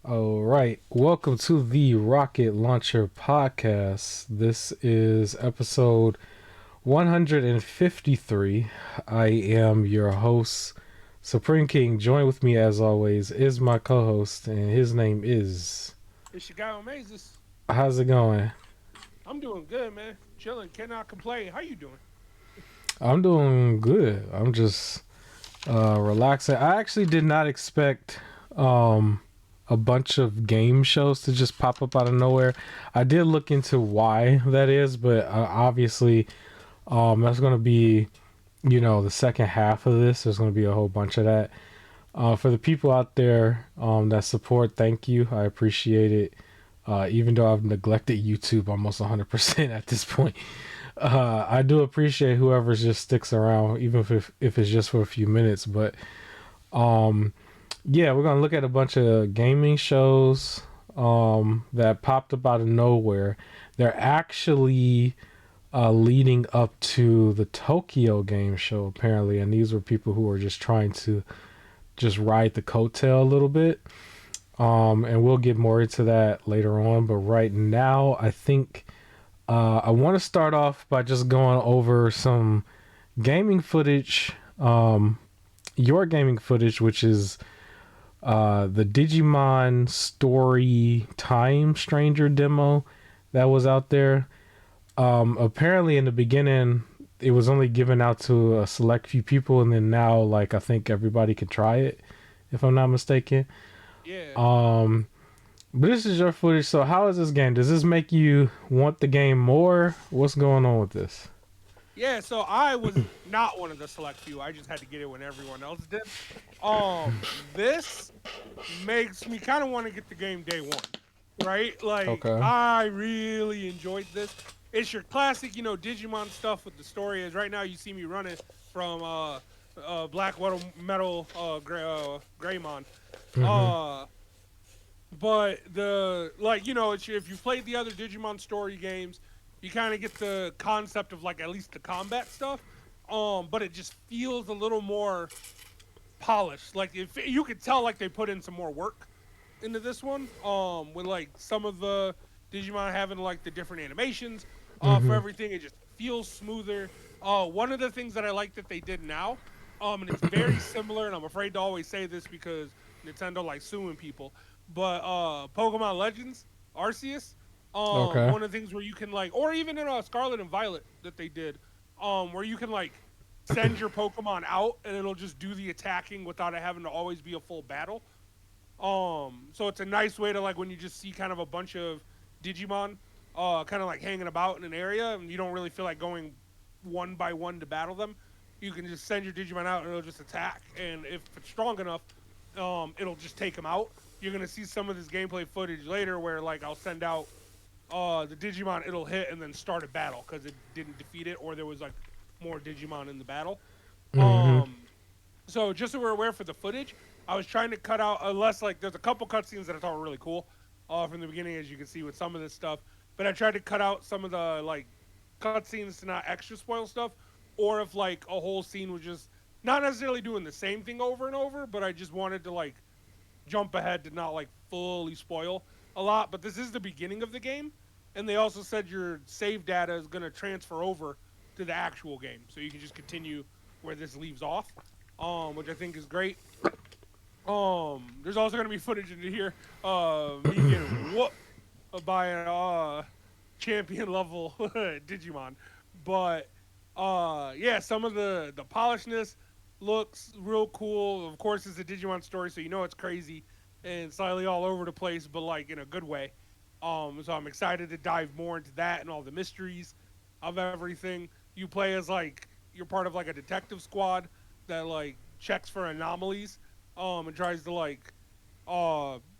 All right, welcome to the Rocket Launcher Podcast. This is episode 153. I am your host, Supreme King. Join with me, as always, is my co host, and his name is. It's your guy Amazes. How's it going? I'm doing good, man. Chilling, cannot complain. How you doing? I'm doing good. I'm just relaxing. I actually did not expect um, a bunch of game shows to just pop up out of nowhere. I did look into why that is, but obviously, that's going to be, the second half of this. There's going to be a whole bunch of that. For the people out there that support, thank you. I appreciate it. Even though I've neglected YouTube almost 100% at this point. I do appreciate whoever just sticks around, even if it's just for a few minutes. But um, yeah, we're gonna look at a bunch of gaming shows that popped up out of nowhere. They're actually leading up to the Tokyo Game Show, apparently, and these were people who were just trying to just ride the coattail a little bit. And we'll get more into that later on. But right now, I think I want to start off by just going over some gaming footage. Your gaming footage, which is the Digimon Story Time Stranger demo that was out there. Apparently, in the beginning, it was only given out to a select few people, and then now, like, I think everybody can try it, if I'm not mistaken. Yeah. Um, but this is your footage, so how is this game? Does this make you want the game more? What's going on with this? Yeah, so I was not one of the select few. I just had to get it when everyone else did. This makes me kind of want to get the game day one, right? Like, Okay. I really enjoyed this. It's your classic, Digimon stuff with the story. Is right now you see me running from Black Metal Greymon. Mm-hmm. Uh, But if you played the other Digimon story games, you kind of get the concept of like at least the combat stuff. But it just feels a little more polished. Like if you could tell, like they put in some more work into this one. With like some of the Digimon having like the different animations. For Mm-hmm. everything, it just feels smoother. One of the things that I like that they did now, and it's very similar, and I'm afraid to always say this because Nintendo like suing people, but Pokemon Legends Arceus, Okay. one of the things where you can like, or even in Scarlet and Violet that they did, where you can like send your Pokemon out and it'll just do the attacking without it having to always be a full battle. So it's a nice way to like when you just see kind of a bunch of Digimon, kind of like hanging about in an area, and you don't really feel like going one by one to battle them. You can just send your Digimon out and it'll just attack, and if it's strong enough, it'll just take them out. You're gonna see some of this gameplay footage later where like I'll send out the Digimon, it'll hit and then start a battle because it didn't defeat it or there was like more Digimon in the battle. Mm-hmm. Um, so just so we're aware for the footage, I was trying to cut out unless like there's a couple cutscenes that I thought were really cool from the beginning, as you can see with some of this stuff. But I tried to cut out some of the like cutscenes to not extra spoil stuff, or if like a whole scene was just not necessarily doing the same thing over and over, but I just wanted to like jump ahead to not like fully spoil a lot. But this is the beginning of the game, and they also said your save data is going to transfer over to the actual game, so you can just continue where this leaves off, which I think is great. There's also gonna be footage in here, me getting whooped by a champion level Digimon, but yeah, some of the polishness looks real cool. Of course, it's a Digimon story, so you know it's crazy and slightly all over the place, but like in a good way. So I'm excited to dive more into that and all the mysteries of everything. You play as like you're part of like a detective squad that like checks for anomalies and tries to like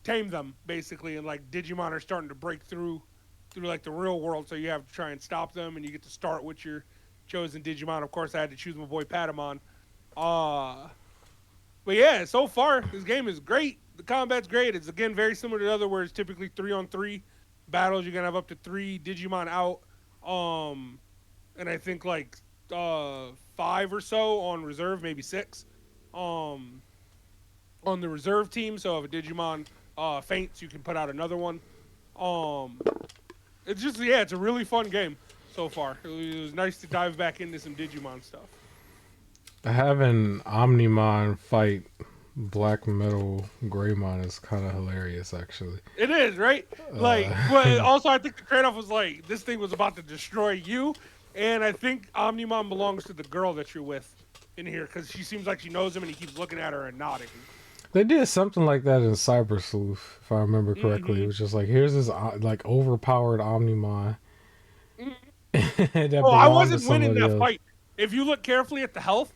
tame them basically, and like Digimon are starting to break through like the real world, so you have to try and stop them, and you get to start with your chosen Digimon. Of course, I had to choose my boy Patamon. Uh but yeah, so far this game is great. The combat's great. It's again very similar to the other where it's typically 3-on-3 battles. You're gonna have up to three Digimon out. Um and I think like five or so on reserve, maybe six. Um on the reserve team. So if a Digimon faints, you can put out another one. Um, it's just it's a really fun game so far. It was nice to dive back into some Digimon stuff. Having Omnimon fight Black Metal Greymon is kind of hilarious, actually. It is, right? Like, but Uh, also I think the trade-off was like this thing was about to destroy you, and I think Omnimon belongs to the girl that you're with in here because she seems like she knows him and he keeps looking at her and nodding. they did something like that in Cyber Sleuth, if I remember correctly. It Mm-hmm. was just like, here's this like overpowered Omnimon that Oh, I belonged to wasn't winning somebody that else. fight. If you look carefully at the health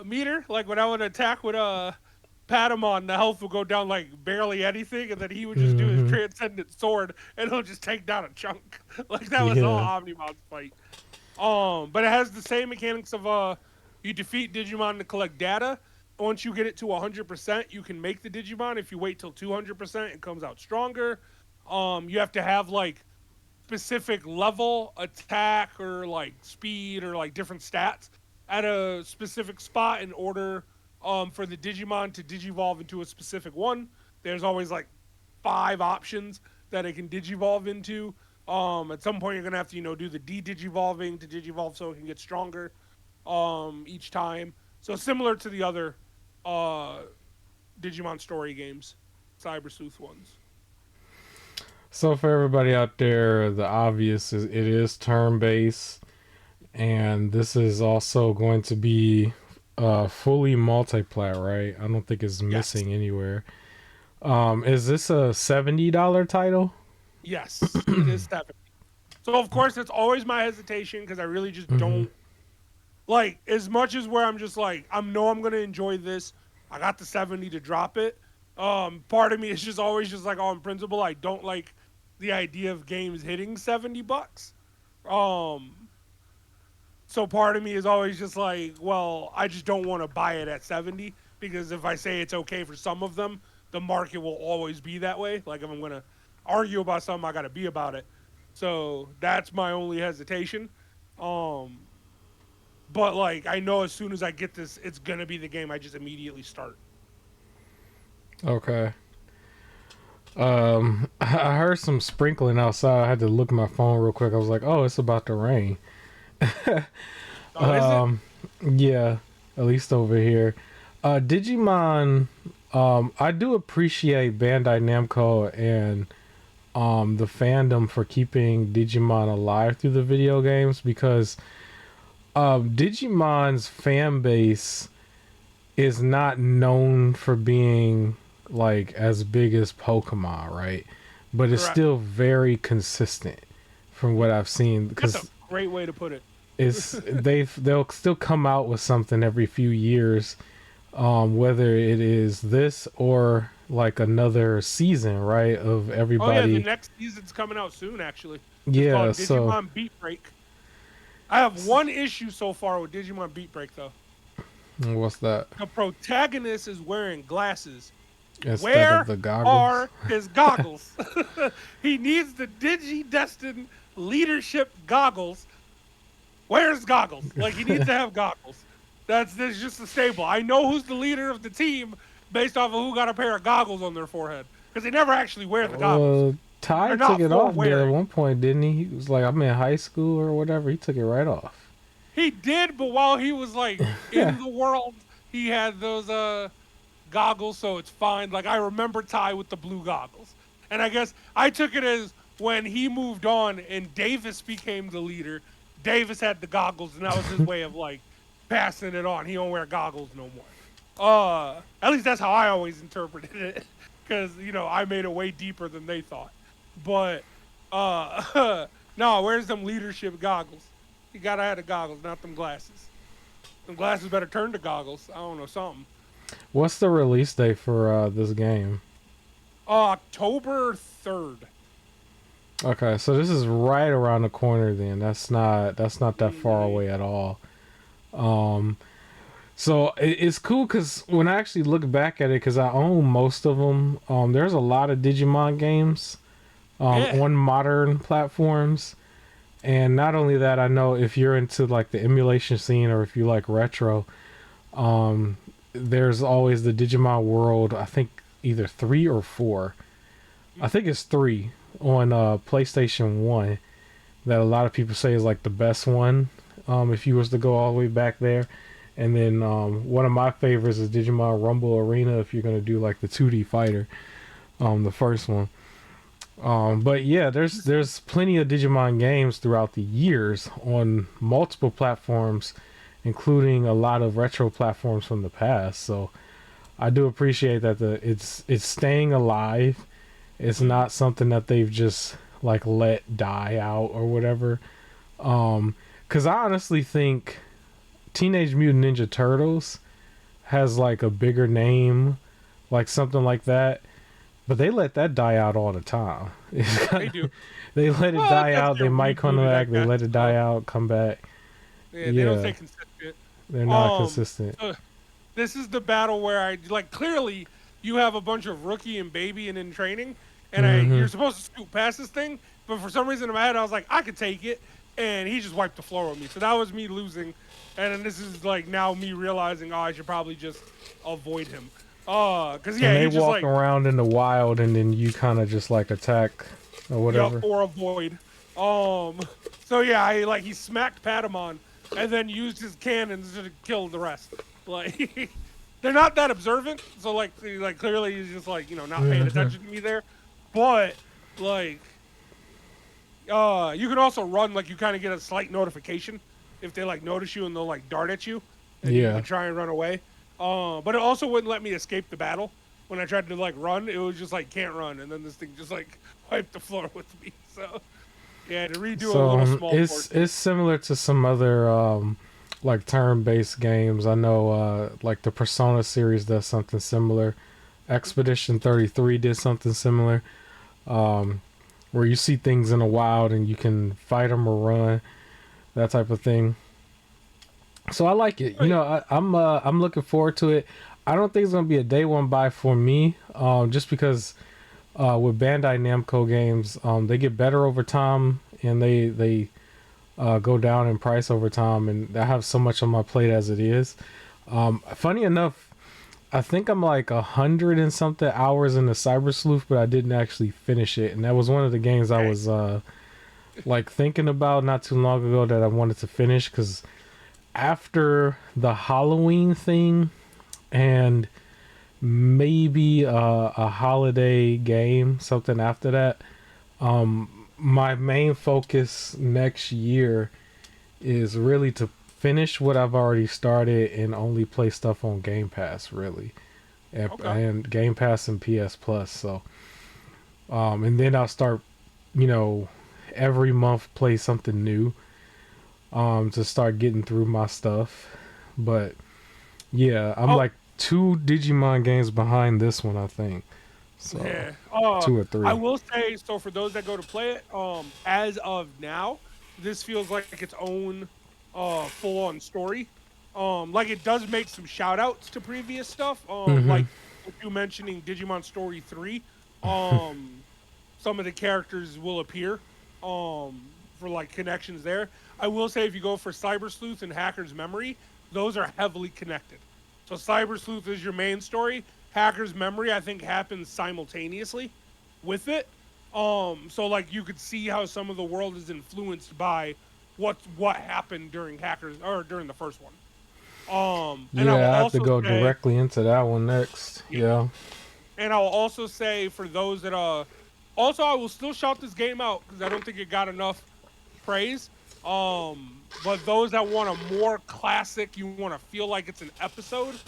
meter, like when I would attack with Patamon, the health would go down like barely anything, and then he would just do his Hmm. transcendent sword and he'll just take down a chunk. Like that was all Yeah. Omnimon's fight. But it has the same mechanics of you defeat Digimon to collect data. Once you get it to 100%, you can make the Digimon. If you wait till 200%, it comes out stronger. You have to have like specific level attack or like speed or like different stats at a specific spot in order for the Digimon to digivolve into a specific one. There's always like 5 options that it can digivolve into. At some point, you're gonna have to do the de-digivolving to digivolve so it can get stronger each time. So similar to the other uh, Digimon story games, Cyber Sleuth ones. So for everybody out there, the obvious is it is turn based, and this is also going to be fully multiplayer, right? I don't think it's Yes. missing anywhere. Is this a $70 title? Yes, it is 7. So of course it's always my hesitation because I really just Hmm. don't like as much as where I'm just like I know I'm gonna enjoy this. I got the 70 to drop it. Part of me is just always just like on principle I don't like the idea of games hitting $70. Um, so part of me is always just like, well, I just don't want to buy it at 70 because if I say it's okay for some of them, the market will always be that way. Like if I'm gonna argue about something, I gotta be about it. So that's my only hesitation. Um, but like I know as soon as I get this, it's gonna be the game I just immediately start. Okay. I heard some sprinkling outside. I had to look at my phone real quick. I was like, "Oh, it's about to rain." Oh, is it? um, yeah, at least over here. Digimon. I do appreciate Bandai Namco and the fandom for keeping Digimon alive through the video games because Digimon's fan base is not known for being like as big as Pokemon, right? But it's Correct. still very consistent from what I've seen That's a because great way to put it. they'll still come out with something every few years, whether it is this or like another season, right? Of Oh yeah, the everybody. next season's coming out soon. Actually, it's Yeah. called So Digimon Beat Break. I have one issue so far with Digimon Beat Break though. what's that? The protagonist is wearing glasses. Instead of Where the goggles. are his goggles? He needs the Digi Destined leadership goggles. Where's goggles? Like he needs to have goggles. That's just the stable. I know who's the leader of the team based off of who got a pair of goggles on their forehead because they never actually wear the goggles. Ty They're took not it for off there at wearing. one point, didn't he? He was like, "I'm in high school or whatever." He took it right off. He did, but while he was like in the world, he had those goggles, so it's fine. Like I remember Ty with the blue goggles, and I guess I took it as when he moved on and Davis became the leader. Davis had the goggles, and that was his way of like passing it on. He don't wear goggles no more. At least that's how I always interpreted it, because I made it way deeper than they thought. But no, where's them leadership goggles? You gotta have the goggles, not them glasses. Them glasses better turn to goggles. I don't know something. What's the release date for this game? October 3rd. Okay, so this is right around the corner. Then that's not that far Mhm. away at all. Um, so it's cool because when I actually look back at it, because I own most of them. There's a lot of Digimon games Yeah. on modern platforms. And not only that, I know if you're into like the emulation scene or if you like retro, um, there's always the Digimon World. I think either 3 or 4. I think it's 3 on PlayStation 1 that a lot of people say is like the best one. If you was to go all the way back there, and then one of my favorites is Digimon Rumble Arena. If you're gonna do like the 2D fighter, the first one. But yeah, there's plenty of Digimon games throughout the years on multiple platforms, including a lot of retro platforms from the past. So I do appreciate that it's staying alive. It's not something that they've just like let die out or whatever. Because I honestly think Teenage Mutant Ninja Turtles has like a bigger name, like something like that. But they let that die out all the time. They do. They let it Well, die because out. They they're might come rebooted, I back. They guess. let it die out. Come back. Yeah, they don't stay Yeah, consistent. they're not Um, consistent. so this is the battle where I like clearly you have a bunch of rookie and baby and in training, and Hmm. you're supposed to scoot past this thing, but for some reason in my head I was like I could take it, and he just wiped the floor with me. So that was me losing, and then this is like now me realizing I should probably just avoid him. Cause And yeah, they he just walk like around in the wild, and then you kind of just like attack or yup whatever. or avoid. Um, so yeah, he smacked Patamon and then used his cannons to kill the rest. Like they're not that observant, so like clearly he's just like not paying Hmm. attention to me there. But like you can also run like you kind of get a slight notification if they like notice you and they'll like dart at you, and you Yeah. can try and run away. But it also wouldn't let me escape the battle. When I tried to like run, it was just like can't run, and then this thing just like wiped the floor with me. So yeah, to redo a So little small portion. it's similar to some other like turn-based games. I know like the Persona series does something similar. Expedition 33 did something similar. Um, where you see things in the wild and you can fight them or run, that type of thing. So I like it. Oh, yeah. I'm looking forward to it. I don't think it's gonna be a day one buy for me, just because with Bandai Namco games, they get better over time and they go down in price over time, and I have so much on my plate as it is. Funny enough, I think I'm like 100 and something hours in the Cyber Sleuth, but I didn't actually finish it, and that was one of the games I Dang. was like thinking about not too long ago that I wanted to finish because after the Halloween thing and maybe a holiday game, something after that. My main focus next year is really to finish what I've already started and only play stuff on Game Pass, really, Okay. and Game Pass and PS Plus. So, and then I'll start, you know, every month play something new, to start getting through my stuff. But yeah, I'm Oh like 2 Digimon games behind this one, I think. So yeah. 2 or 3. I will say so for those that go to play it. As of now, this feels like its own full on story. Like it does make some shout outs to previous stuff. Mm-hmm. Like with you mentioning Digimon Story 3. Um, some of the characters will appear for like connections there. I will say if you go for Cyber Sleuth and Hacker's Memory, those are heavily connected. So Cyber Sleuth is your main story. Hacker's Memory I think happens simultaneously with it. So like you could see how some of the world is influenced by what happened during Hackers or during the first one. And I will Yeah, I have to also go say directly into that one next. yeah, Yeah. and I'll also say for those that also I will still shout this game out because I don't think it got enough praise. But those that want a more classic, you want to feel like it's an episode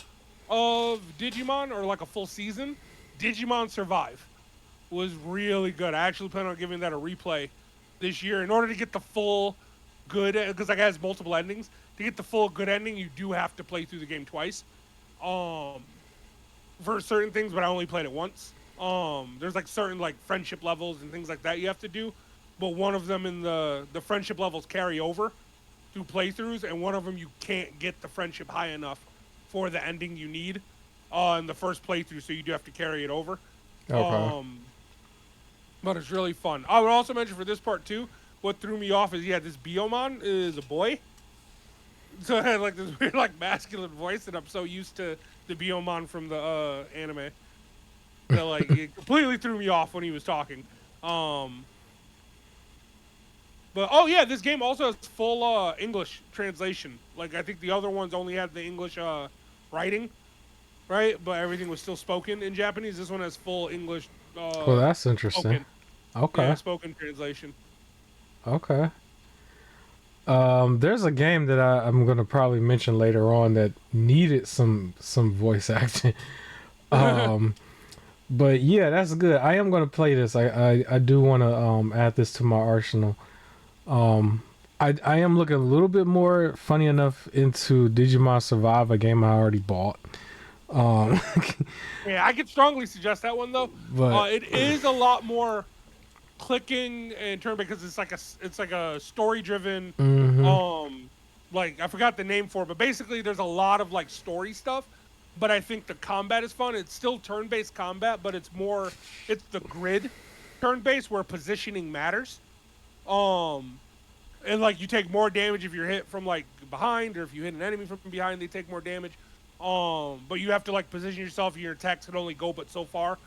of Digimon or like a full season, Digimon Survive was really good. I actually plan on giving that a replay this year in order to get the full good because like it has multiple endings. To get the full good ending, you do have to play through the game twice. Um, for certain things, but I only played it once. There's like certain like friendship levels and things like that you have to do, but one of them in the friendship levels carry over through playthroughs, and one of them you can't get the friendship high enough for the ending you need in the first playthrough, so you do have to carry it over. Okay. Um, but it's really fun. I would also mention for this part too, what threw me off is yeah, this Biomon is a boy, so it had like this weird like masculine voice, and I'm so used to the Biomon from the anime. that like it completely threw me off when he was talking. Um, but oh yeah, this game also has full English translation. Like I think the other ones only had the English writing, right? But everything was still spoken in Japanese. This one has full English Well, that's interesting. spoken. Yeah, Okay. spoken translation. Okay. There's a game that I'm gonna probably mention later on that needed some voice acting. Um, but yeah, that's good. I am gonna play this. I do want to add this to my arsenal. Um, I am looking a little bit more funny enough into Digimon Survive, a game I already bought. Um, Yeah, I could strongly suggest that one though. but It is a lot more clicking in turn because it's like a story driven hmm like I forgot the name for it, but basically there's a lot of like story stuff. But I think the combat is fun. It's still turn-based combat, but it's the grid turn-based where positioning matters. Um and like you take more damage if you're hit from like behind, or if you hit an enemy from behind, they take more damage. But you have to like position yourself. Your attacks can only go but so far,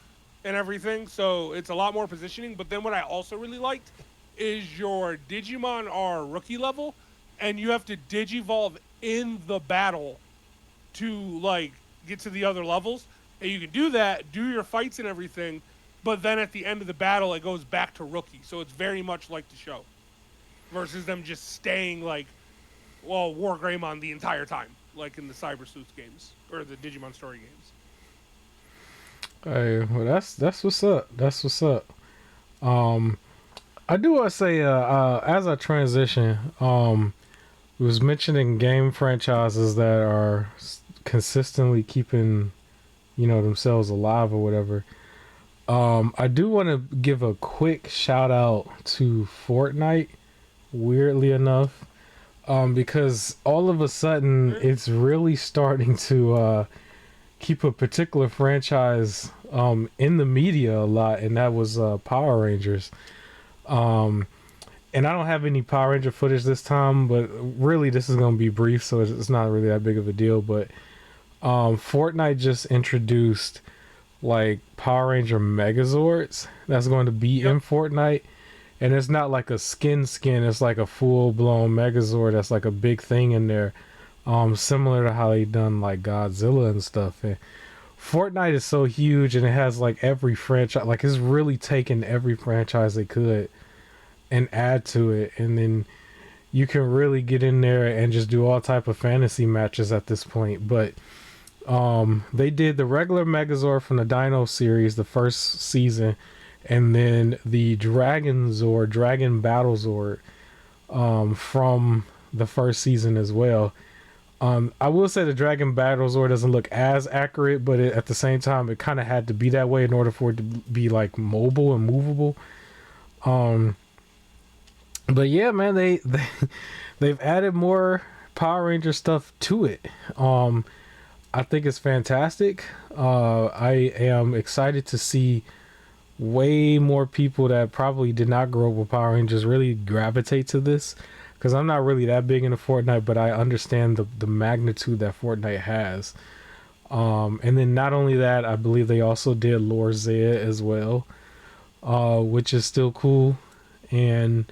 and everything. So it's a lot more positioning. But then what I also really liked is your Digimon are rookie level, and you have to Digivolve in the battle to like get to the other levels. And you can do that, do your fights and everything, but then at the end of the battle, it goes back to rookie. So it's very much like the show versus them just staying like, well, War Greymon the entire time, like in the Cyber Sleuth games or the Digimon story games. hey, well, that's what's up. That's what's up. Um, I do want to say, as I transition, was mentioning game franchises that are consistently keeping, themselves alive or whatever. I do want to give a quick shout out to Fortnite. Weirdly enough, because all of a sudden it's really starting to keep a particular franchise in the media a lot, and that was Power Rangers. Um, and I don't have any Power Ranger footage this time, but really this is going to be brief, so it's not really that big of a deal. But Fortnite just introduced like Power Ranger Megazords that's going to be Yep. in Fortnite. And it's not like a skin, it's like a full blown Megazord that's like a big thing in there. Similar to how they done like Godzilla and stuff. And Fortnite is so huge and it has like every franchise, like it's really taken every franchise they could and add to it. And then you can really get in there and just do all type of fantasy matches at this point. But they did the regular Megazord from the Dino series, the first season, and then the Dragon Battle Zord, from the first season as well. I will say the Dragon Battle Zord doesn't look as accurate, but at the same time, it kind of had to be that way in order for it to be like mobile and movable. Um, but yeah, man, they've added more Power Ranger stuff to it. I think it's fantastic. I am excited to see way more people that probably did not grow up with Power Rangers really gravitate to this, because I'm not really that big into Fortnite, but I understand the magnitude that Fortnite has. And then not only that, I believe they also did Lord Zed as well, which is still cool. And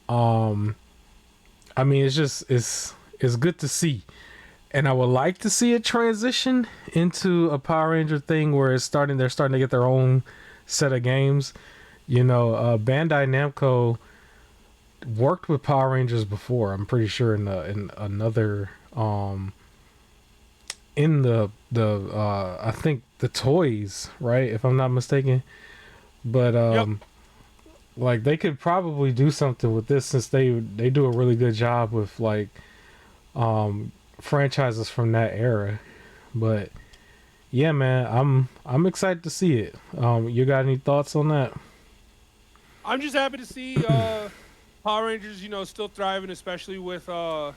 um, I mean, it's good to see. And I would like to see it transition into a Power Ranger thing where they're starting to get their own set of games. Bandai Namco worked with Power Rangers before. I'm pretty sure in another in the I think the toys, right? If I'm not mistaken. But Yep. like they could probably do something with this since they do a really good job with like franchises from that era. But yeah, man, I'm excited to see it. You got any thoughts on that? I'm just happy to see Power Rangers, still thriving, especially with Saban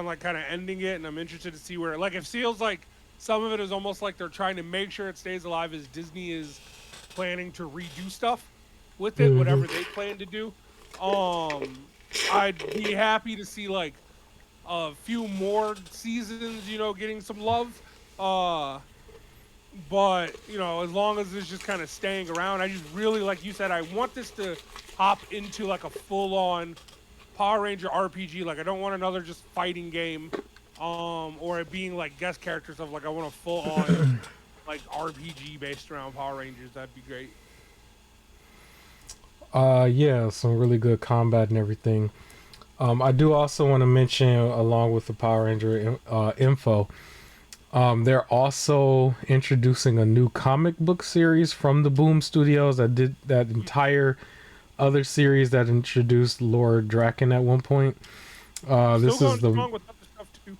like kind of ending it, and I'm interested to see where like it feels like some of it is almost like they're trying to make sure it stays alive as Disney is planning to redo stuff with it, Mm-hmm. whatever they plan to do. Um, I'd be happy to see like a few more seasons, getting some love. Uh, But as long as it's just kind of staying around, I just really, like you said, I want this to hop into like a full-on Power Ranger RPG. Like I don't want another just fighting game, or it being like guest character stuff. Like I want a full-on like RPG based around Power Rangers. That'd be great. Yeah, some really good combat and everything. I do also want to mention, along with the Power Ranger info, they're also introducing a new comic book series from the Boom Studios that did that entire other series that introduced Lord Draken at one point. Still This is going the strong with other stuff too.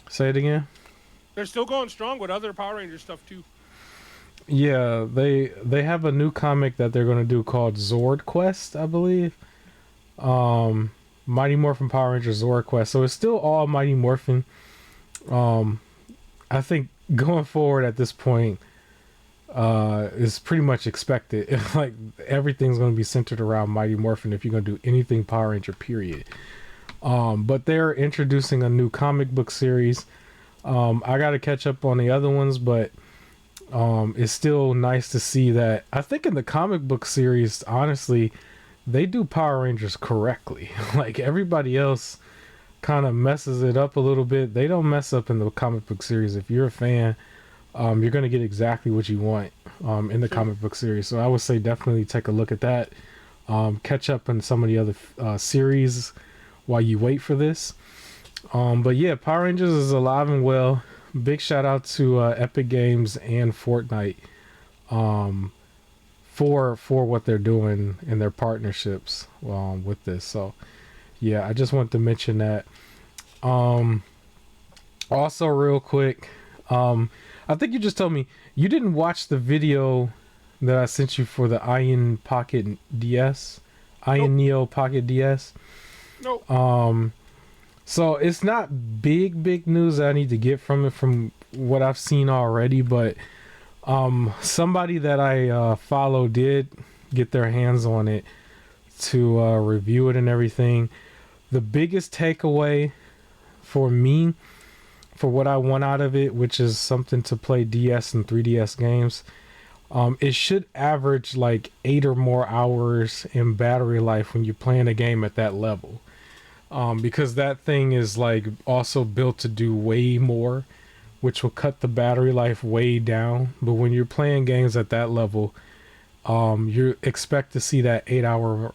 say it again. They're still going strong with other Power Ranger stuff too. Yeah, they have a new comic that they're gonna do called Zord Quest, I believe. Um, Mighty Morphin Power Ranger Zord Quest. So it's still all Mighty Morphin. Um, I think going forward at this point, is pretty much expected. Like everything's gonna be centered around Mighty Morphin if you're gonna do anything Power Ranger. Period. But they're introducing a new comic book series. I got to catch up on the other ones, but it's still nice to see that. I think in the comic book series, honestly, they do Power Rangers correctly. Like everybody else kind of messes it up a little bit. They don't mess up in the comic book series. If you're a fan, you're going to get exactly what you want in the Sure. comic book series. So I would say definitely take a look at that. Catch up on some of the other series while you wait for this. But yeah, Power Rangers is alive and well. Big shout out to Epic Games and Fortnite um, for what they're doing in their partnerships with this. So yeah, I just want to mention that. Um, Also, real quick, I think you just told me you didn't watch the video that I sent you for the Pocket DS, Nope. Ayaneo Pocket DS. Nope. So it's not big news that I need to get from it from what I've seen already, but somebody that I follow did get their hands on it to review it and everything. The biggest takeaway for me, for what I want out of it, which is something to play DS and 3DS games, it should average like 8 or more hours in battery life when you're playing a game at that level. Because that thing is like also built to do way more, which will cut the battery life way down. But when you're playing games at that level, you expect to see that 8 hour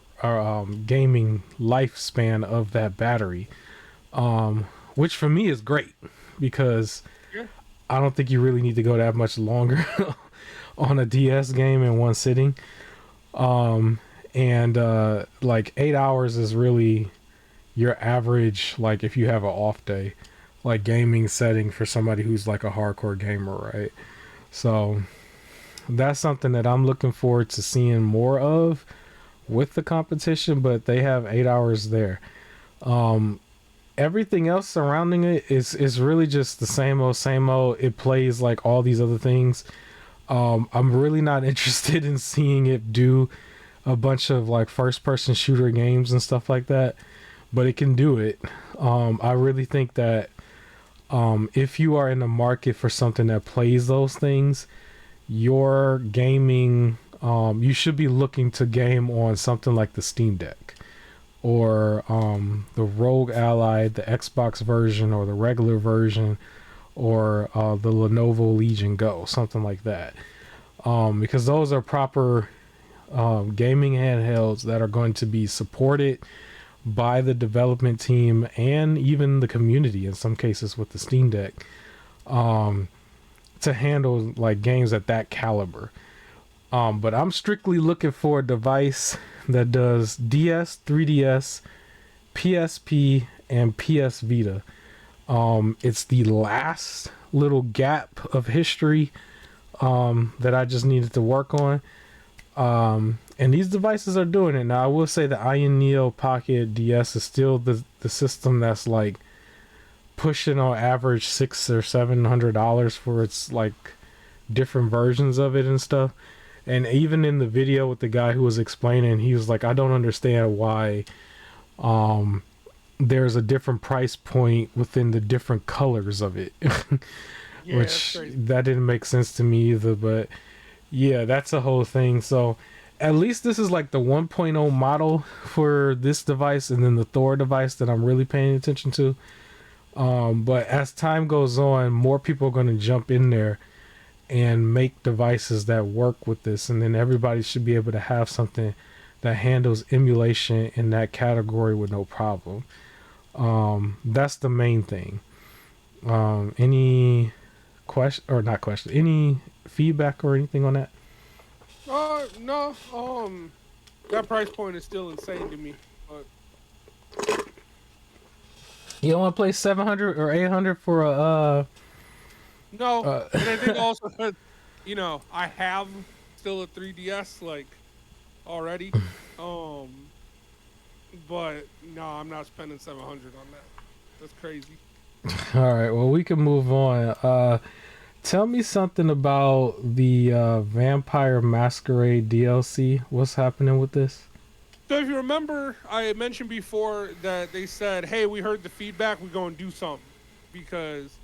gaming lifespan of that battery, which for me is great because Yeah. I don't think you really need to go that much longer on a DS game in one sitting. And like 8 hours is really your average, like if you have an off day, like gaming setting for somebody who's like a hardcore gamer, right? So that's something that I'm looking forward to seeing more of with the competition, but they have 8 hours there. Um, Everything else surrounding it is really just the same old, same old. It plays like all these other things. I'm really not interested in seeing it do a bunch of like first person shooter games and stuff like that, but it can do it. I really think that if you are in the market for something that plays those things, your gaming, you should be looking to game on something like the Steam Deck or the Rogue Ally, the Xbox version or the regular version, or the Lenovo Legion Go, something like that. Because those are proper gaming handhelds that are going to be supported by the development team and even the community in some cases with the Steam Deck, um, to handle like games at that caliber. But I'm strictly looking for a device that does DS, 3DS, PSP, and PS Vita. It's the last little gap of history that I just needed to work on. And these devices are doing it. Now, I will say the Ayaneo Pocket DS is still the system that's like pushing on average $600 or $700 for its like different versions of it and stuff. And even in the video with the guy who was explaining, he was like, I don't understand why there's a different price point within the different colors of it. Yeah, that's which crazy. that didn't make sense to me either. But yeah, that's a whole thing. So at least this is like the 1.0 model for this device, and then the Thor device that I'm really paying attention to. But as time goes on, more people are going to jump in there and make devices that work with this, and then everybody should be able to have something that handles emulation in that category with no problem. That's the main thing. Any question or not question? Any feedback or anything on that? No. That price point is still insane to me. But You don't want to play 700 or 800 for a no, uh and I think also that I have still a 3DS like already. Um, but no, I'm not spending 700 on that. That's crazy. All right, well, we can move on. Tell me something about the Vampire Masquerade DLC. What's happening with this? So if you remember, I had mentioned before that they said, "Hey, we heard the feedback. We go and do something," because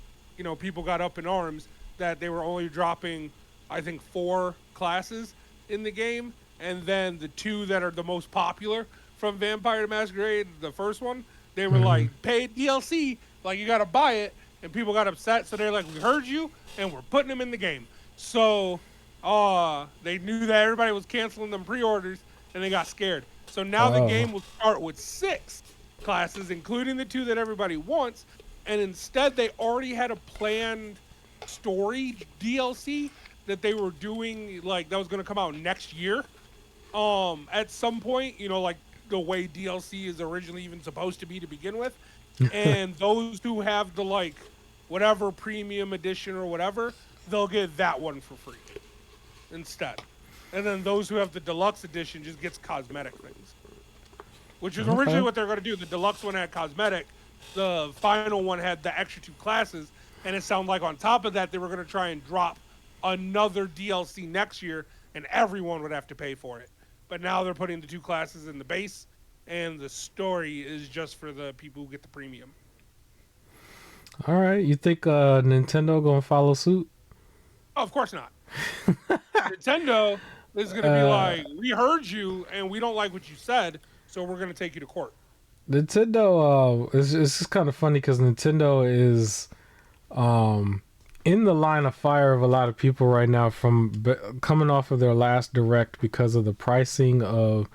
people got up in arms that they were only dropping, I think, 4 classes in the game, and then the 2 that are the most popular from Vampire the Masquerade, the first one, they were Hmm. like paid DLC, like you got to buy it, and people got upset. So they're like, "We heard you, and we're putting them in the game." So, they knew that everybody was canceling them pre-orders, and they got scared. So now the Oh, game will start with 6 classes, including the 2 that everybody wants. And instead, they already had a planned story DLC that they were doing, like that was going to come out next year. At some point, like the way DLC is originally even supposed to be to begin with. And those who have the like whatever premium edition or whatever, they'll get that one for free instead. And then those who have the deluxe edition just gets cosmetic things, which is originally okay. what they're going to do. The deluxe one had cosmetic, the final one had the extra 2 classes, and it sounded like on top of that they were going to try and drop another DLC next year, and everyone would have to pay for it. But now they're putting the 2 classes in the base, and the story is just for the people who get the premium. All right. You think Nintendo gonna follow suit? Oh, of course not. Nintendo is going to be Uh, like, we heard you, and we don't like what you said, so we're going to take you to court. Nintendo. It's just kind of funny because Nintendo is um in the line of fire of a lot of people right now from coming off of their last direct because of the pricing of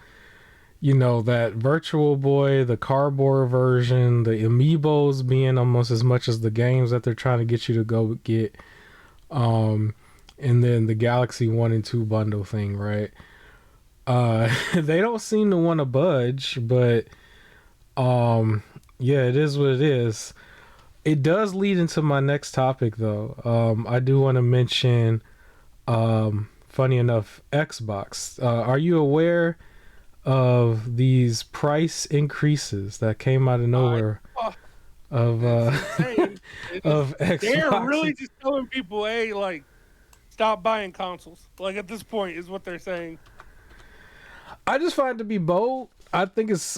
that Virtual Boy, the cardboard version, the amiibos being almost as much as the games that they're trying to get you to go get. Um, and then the Galaxy 1 and 2 bundle thing, right? They don't seem to want to budge, but um, yeah, it is what it is. It does lead into my next topic, though. I do want to mention, funny enough, Xbox. Are you aware of these price increases that came out of I, nowhere uh, of it's insane. It is. of They're Xbox? really just telling people, hey, like, stop buying consoles. Like, at this point, is what they're saying. I just find it to be bold. I think it's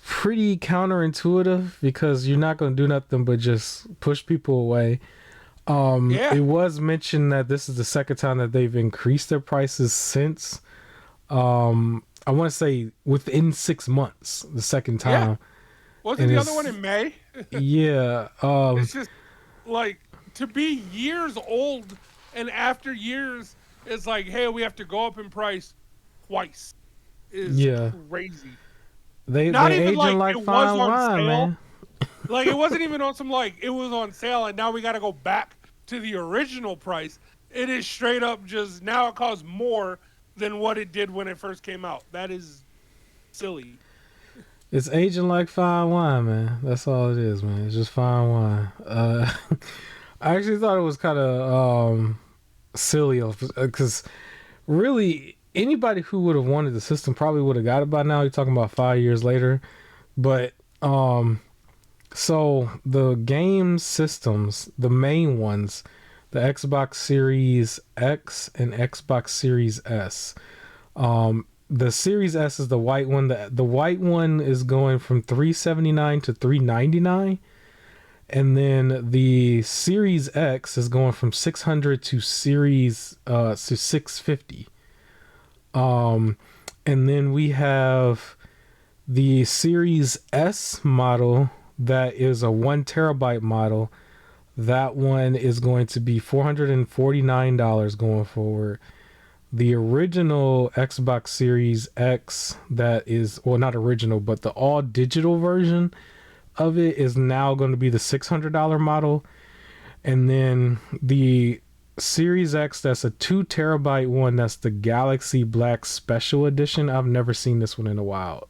pretty counterintuitive because you're not going to do nothing but just push people away. Yeah. It was mentioned that this is the second time that they've increased their prices since. I want to say within 6 months, the second Yeah. time, Wasn't and the other one it's in May? yeah. It's just, like, to be years old and after years, it's like, hey, we have to go up in price twice. Is Yeah, crazy. they Not even aging like like it was fine on wine, sale. man. Like it wasn't even on some like it was on sale and now we got to go back to the original price. It is straight up just now it costs more than what it did when it first came out. That is silly. It's aging like fine wine, man. That's all it is, man. It's just fine wine. I actually thought it was kind of silly because really anybody who would have wanted the system probably would have got it by now. You're talking about 5 years later, but so the game systems, the main ones, the Xbox Series X and Xbox Series S. The Series S is the white one. The white one is going from $379 to $399, And then the Series X is going from 600 to Series to 650. And then we have the Series S model that is a 1 terabyte model. That one is going to be $449 going forward. The original Xbox Series X, that is, well, not original, but the all digital version of it is now going to be the $600 model. And then the Series X, that's a 2 terabyte one, that's the Galaxy Black Special Edition. I've never seen this one in a while.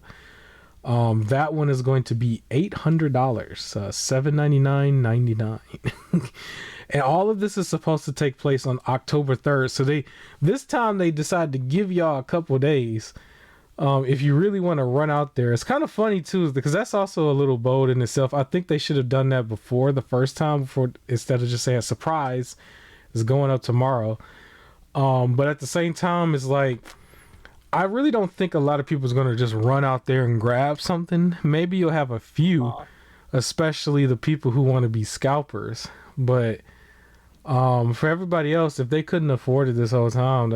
That one is going to be $800, $799.99. And all of this is supposed to take place on October 3rd. So this time they decided to give y'all a couple days. If you really want to run out there. It's kind of funny too, because that's also a little bold in itself. I think they should have done that before the first time, instead of just saying surprise is going up tomorrow. But at the same time, it's like, I really don't think a lot of people is going to just run out there and grab something. Maybe you'll have a few, especially the people who want to be scalpers. But for everybody else, if they couldn't afford it this whole time,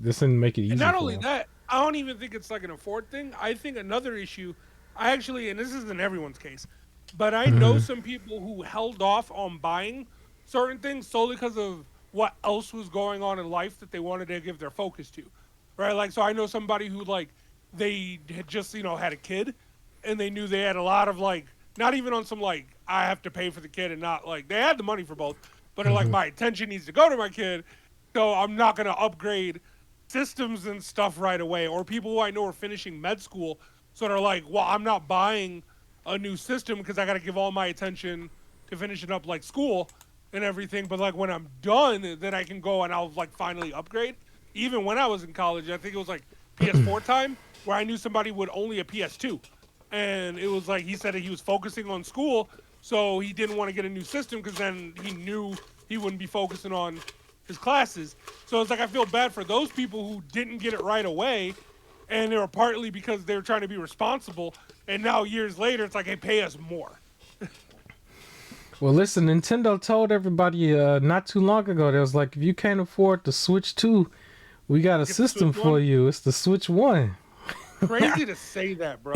this didn't make it easy. And not for only them. that, I don't even think it's like an afford thing. I think another issue, and this isn't everyone's case, but I know some people who held off on buying certain things solely because of what else was going on in life that they wanted to give their focus to. Right? Like, so I know somebody who, like, they had just, had a kid, and they knew they had a lot of, like, not even on some, like, I have to pay for the kid and not, like, they had the money for both, but they're like, my attention needs to go to my kid, so I'm not going to upgrade systems and stuff right away. Or people who I know are finishing med school, so they're like, well, I'm not buying a new system because I got to give all my attention to finishing up, like, school and everything, but, like, when I'm done, then I can go and I'll, like, finally upgrade. Even when I was in college, I think it was like PS4 time, where I knew somebody with only a PS2. And it was like, he said that he was focusing on school, so he didn't want to get a new system because then he knew he wouldn't be focusing on his classes. So it's like, I feel bad for those people who didn't get it right away, and they were partly because they were trying to be responsible, and now years later, it's like, hey, pay us more. Well, listen, Nintendo told everybody not too long ago, they was like, if you can't afford the Switch 2, we got a system for you. It's the Switch 1. Crazy to say that, bro.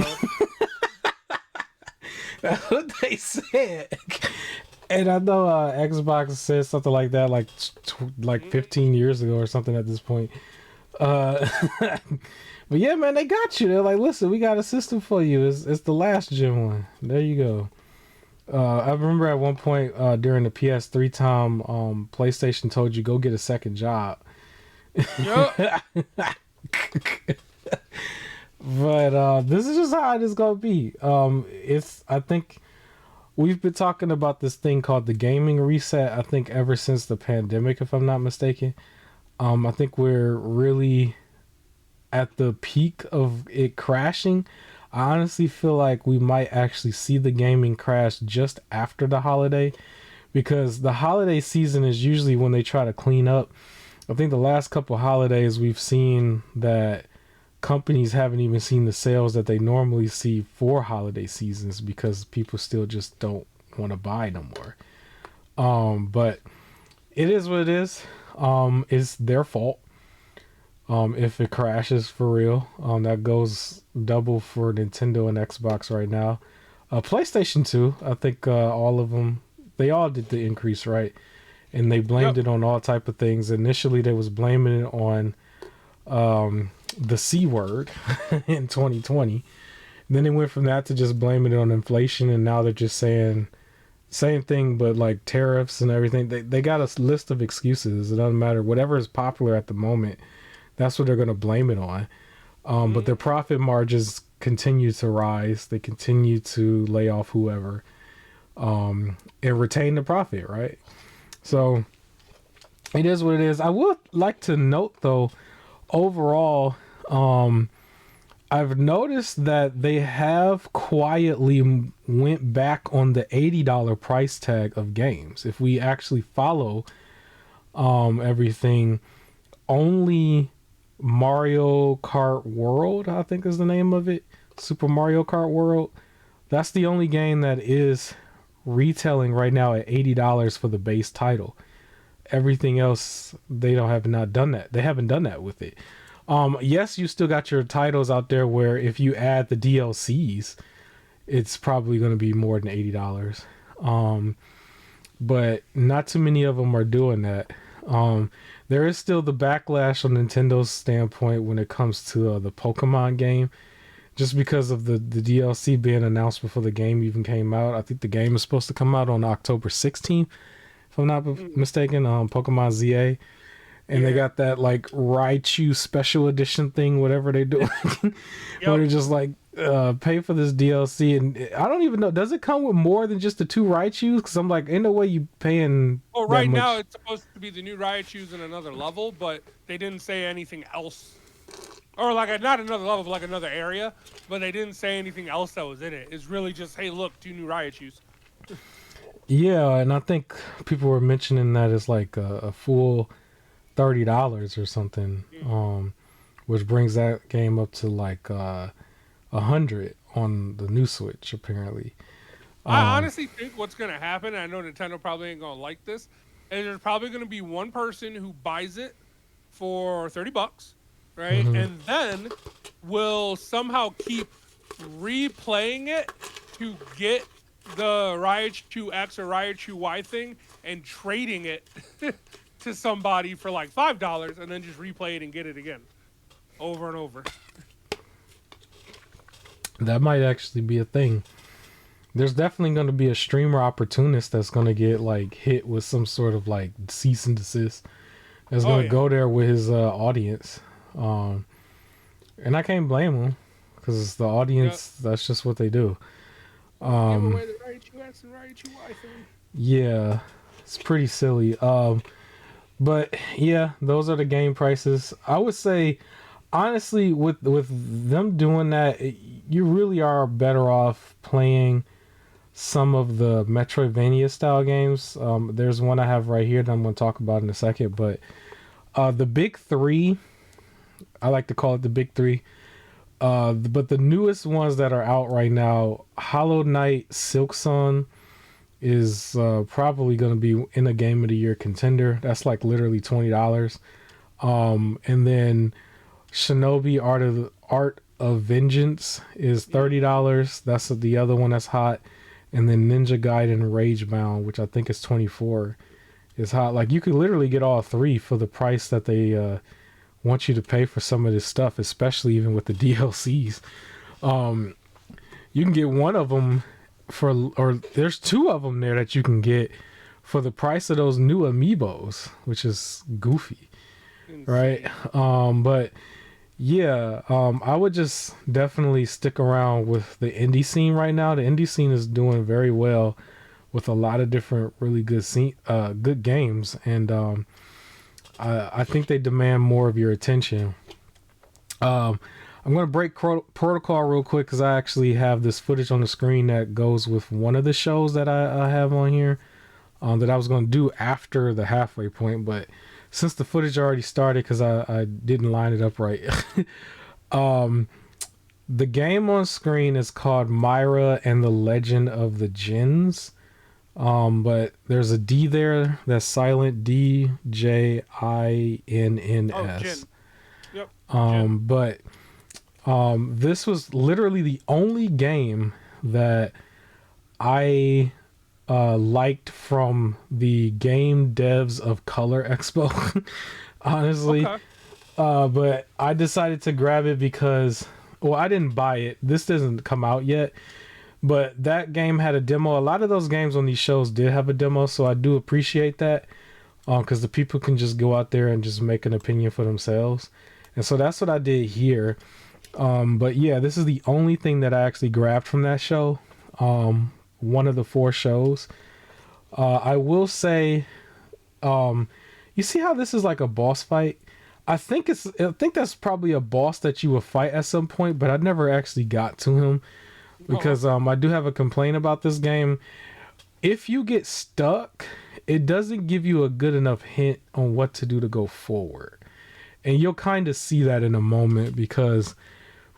That's what they said. And I know Xbox said something like that like 15 years ago or something at this point. But yeah, man, they got you. They're like, listen, we got a system for you. It's the last gen one. There you go. I remember at one point during the PS3 time, PlayStation told you go get a second job. Yep. But this is just how it is gonna be. I think we've been talking about this thing called the gaming reset, I think ever since the pandemic, if I'm not mistaken. I think we're really at the peak of it crashing. I honestly feel like we might actually see the gaming crash just after the holiday, because the holiday season is usually when they try to clean up. I think the last couple holidays we've seen that companies haven't even seen the sales that they normally see for holiday seasons because people still just don't want to buy no more. But it is what it is. It's their fault. If it crashes for real, that goes double for Nintendo and Xbox right now. PlayStation 2, I think all of them, they all did the increase, right? And they blamed it on all type of things. Initially, they was blaming it on the C word in 2020. Then they went from that to just blaming it on inflation, and now they're just saying same thing, but like tariffs and everything. They got a list of excuses. It doesn't matter. Whatever is popular at the moment, that's what they're going to blame it on. But their profit margins continue to rise. They continue to lay off whoever and retain the profit, right? So it is what it is. I would like to note, though, overall, I've noticed that they have quietly went back on the $80 price tag of games. If we actually follow everything, only Mario Kart World, I think is the name of it, Super Mario Kart World, that's the only game that is retailing right now at $80 for the base title. Everything else, they don't have not done that. They haven't done that with it. Yes, you still got your titles out there where if you add the DLCs, it's probably going to be more than $80. But not too many of them are doing that. There is still the backlash on Nintendo's standpoint when it comes to the Pokemon game, just because of the DLC being announced before the game even came out. I think the game is supposed to come out on October 16th, if I'm not mistaken. Pokemon ZA. And they got that like Raichu special edition thing, whatever they do, where they're just like, pay for this DLC. And I don't even know, does it come with more than just the 2 Raichus? Because I'm like, ain't no way you paying. Well, right now it's supposed to be the new Raichus in another level, but they didn't say anything else. Or like not another level, but like another area. But they didn't say anything else that was in it. It's really just, hey, look, 2 new Raichus. Yeah, and I think people were mentioning that it's like a full $30 or something, which brings that game up to like 100 on the new Switch apparently. I honestly think what's gonna happen, and I know Nintendo probably ain't gonna like this, is there's probably gonna be one person who buys it for $30, right? And then will somehow keep replaying it to get the Raichu X or Raichu Y thing and trading it to somebody for like $5 and then just replay it and get it again over and over. That might actually be a thing. There's definitely going to be a streamer opportunist that's going to get like hit with some sort of like cease and desist. That's going to go there with his audience. And I can't blame him because the audience, that's just what they do. Give away the Raichu X and Raichu Y thing. Yeah, it's pretty silly. But yeah, those are the game prices. I would say, honestly, with them doing that, you really are better off playing some of the Metroidvania style games. There's one I have right here that I'm going to talk about in a second. But the big 3, I like to call it the big 3. But the newest ones that are out right now, Hollow Knight, Silksong, is probably going to be in a Game of the Year contender. That's like literally $20. And then Shinobi Art of Vengeance is $30. That's the other one that's hot. And then Ninja Gaiden Ragebound, which I think is $24, is hot. Like you could literally get all 3 for the price that they want you to pay for some of this stuff, especially even with the DLCs. You can get one of them or there's 2 of them there that you can get for the price of those new amiibos, which is goofy. Insane. Right? But yeah, I would just definitely stick around with the indie scene right now. The indie scene is doing very well with a lot of different really good games, and I think they demand more of your attention. I'm going to break protocol real quick because I actually have this footage on the screen that goes with one of the shows that I have on here that I was going to do after the halfway point. But since the footage already started because I didn't line it up right, the game on screen is called Myra and the Legend of the Jinns. But there's a D there that's silent, DJINNS. Oh, Jin. Yep. Jin. But this was literally the only game that I liked from the Game Devs of Color Expo, honestly. Okay. But I decided to grab it because, well, I didn't buy it. This doesn't come out yet. But that game had a demo. A lot of those games on these shows did have a demo, so I do appreciate that because the people can just go out there and just make an opinion for themselves. And so that's what I did here. But yeah, this is the only thing that I actually grabbed from that show. One of the 4 shows. I will say, you see how this is like a boss fight? I think that's probably a boss that you will fight at some point, but I never actually got to him. Because I do have a complaint about this game. If you get stuck, it doesn't give you a good enough hint on what to do to go forward. And you'll kind of see that in a moment because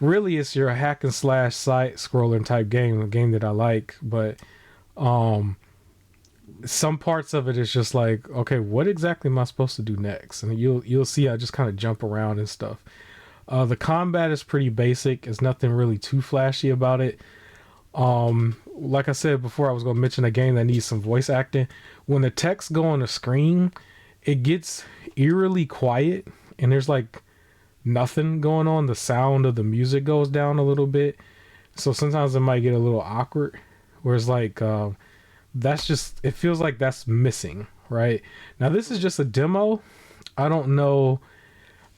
really it's your hack and slash side scroller type game, a game that I like. But Some parts of it is just like, okay, what exactly am I supposed to do next? And you'll see I just kind of jump around and stuff. The combat is pretty basic. There's nothing really too flashy about it. Like I said before, I was gonna mention a game that needs some voice acting. When the text go on the screen, it gets eerily quiet, and there's like nothing going on. The sound of the music goes down a little bit, so sometimes it might get a little awkward. Whereas like that's just, it feels like that's missing. Right now, this is just a demo. I don't know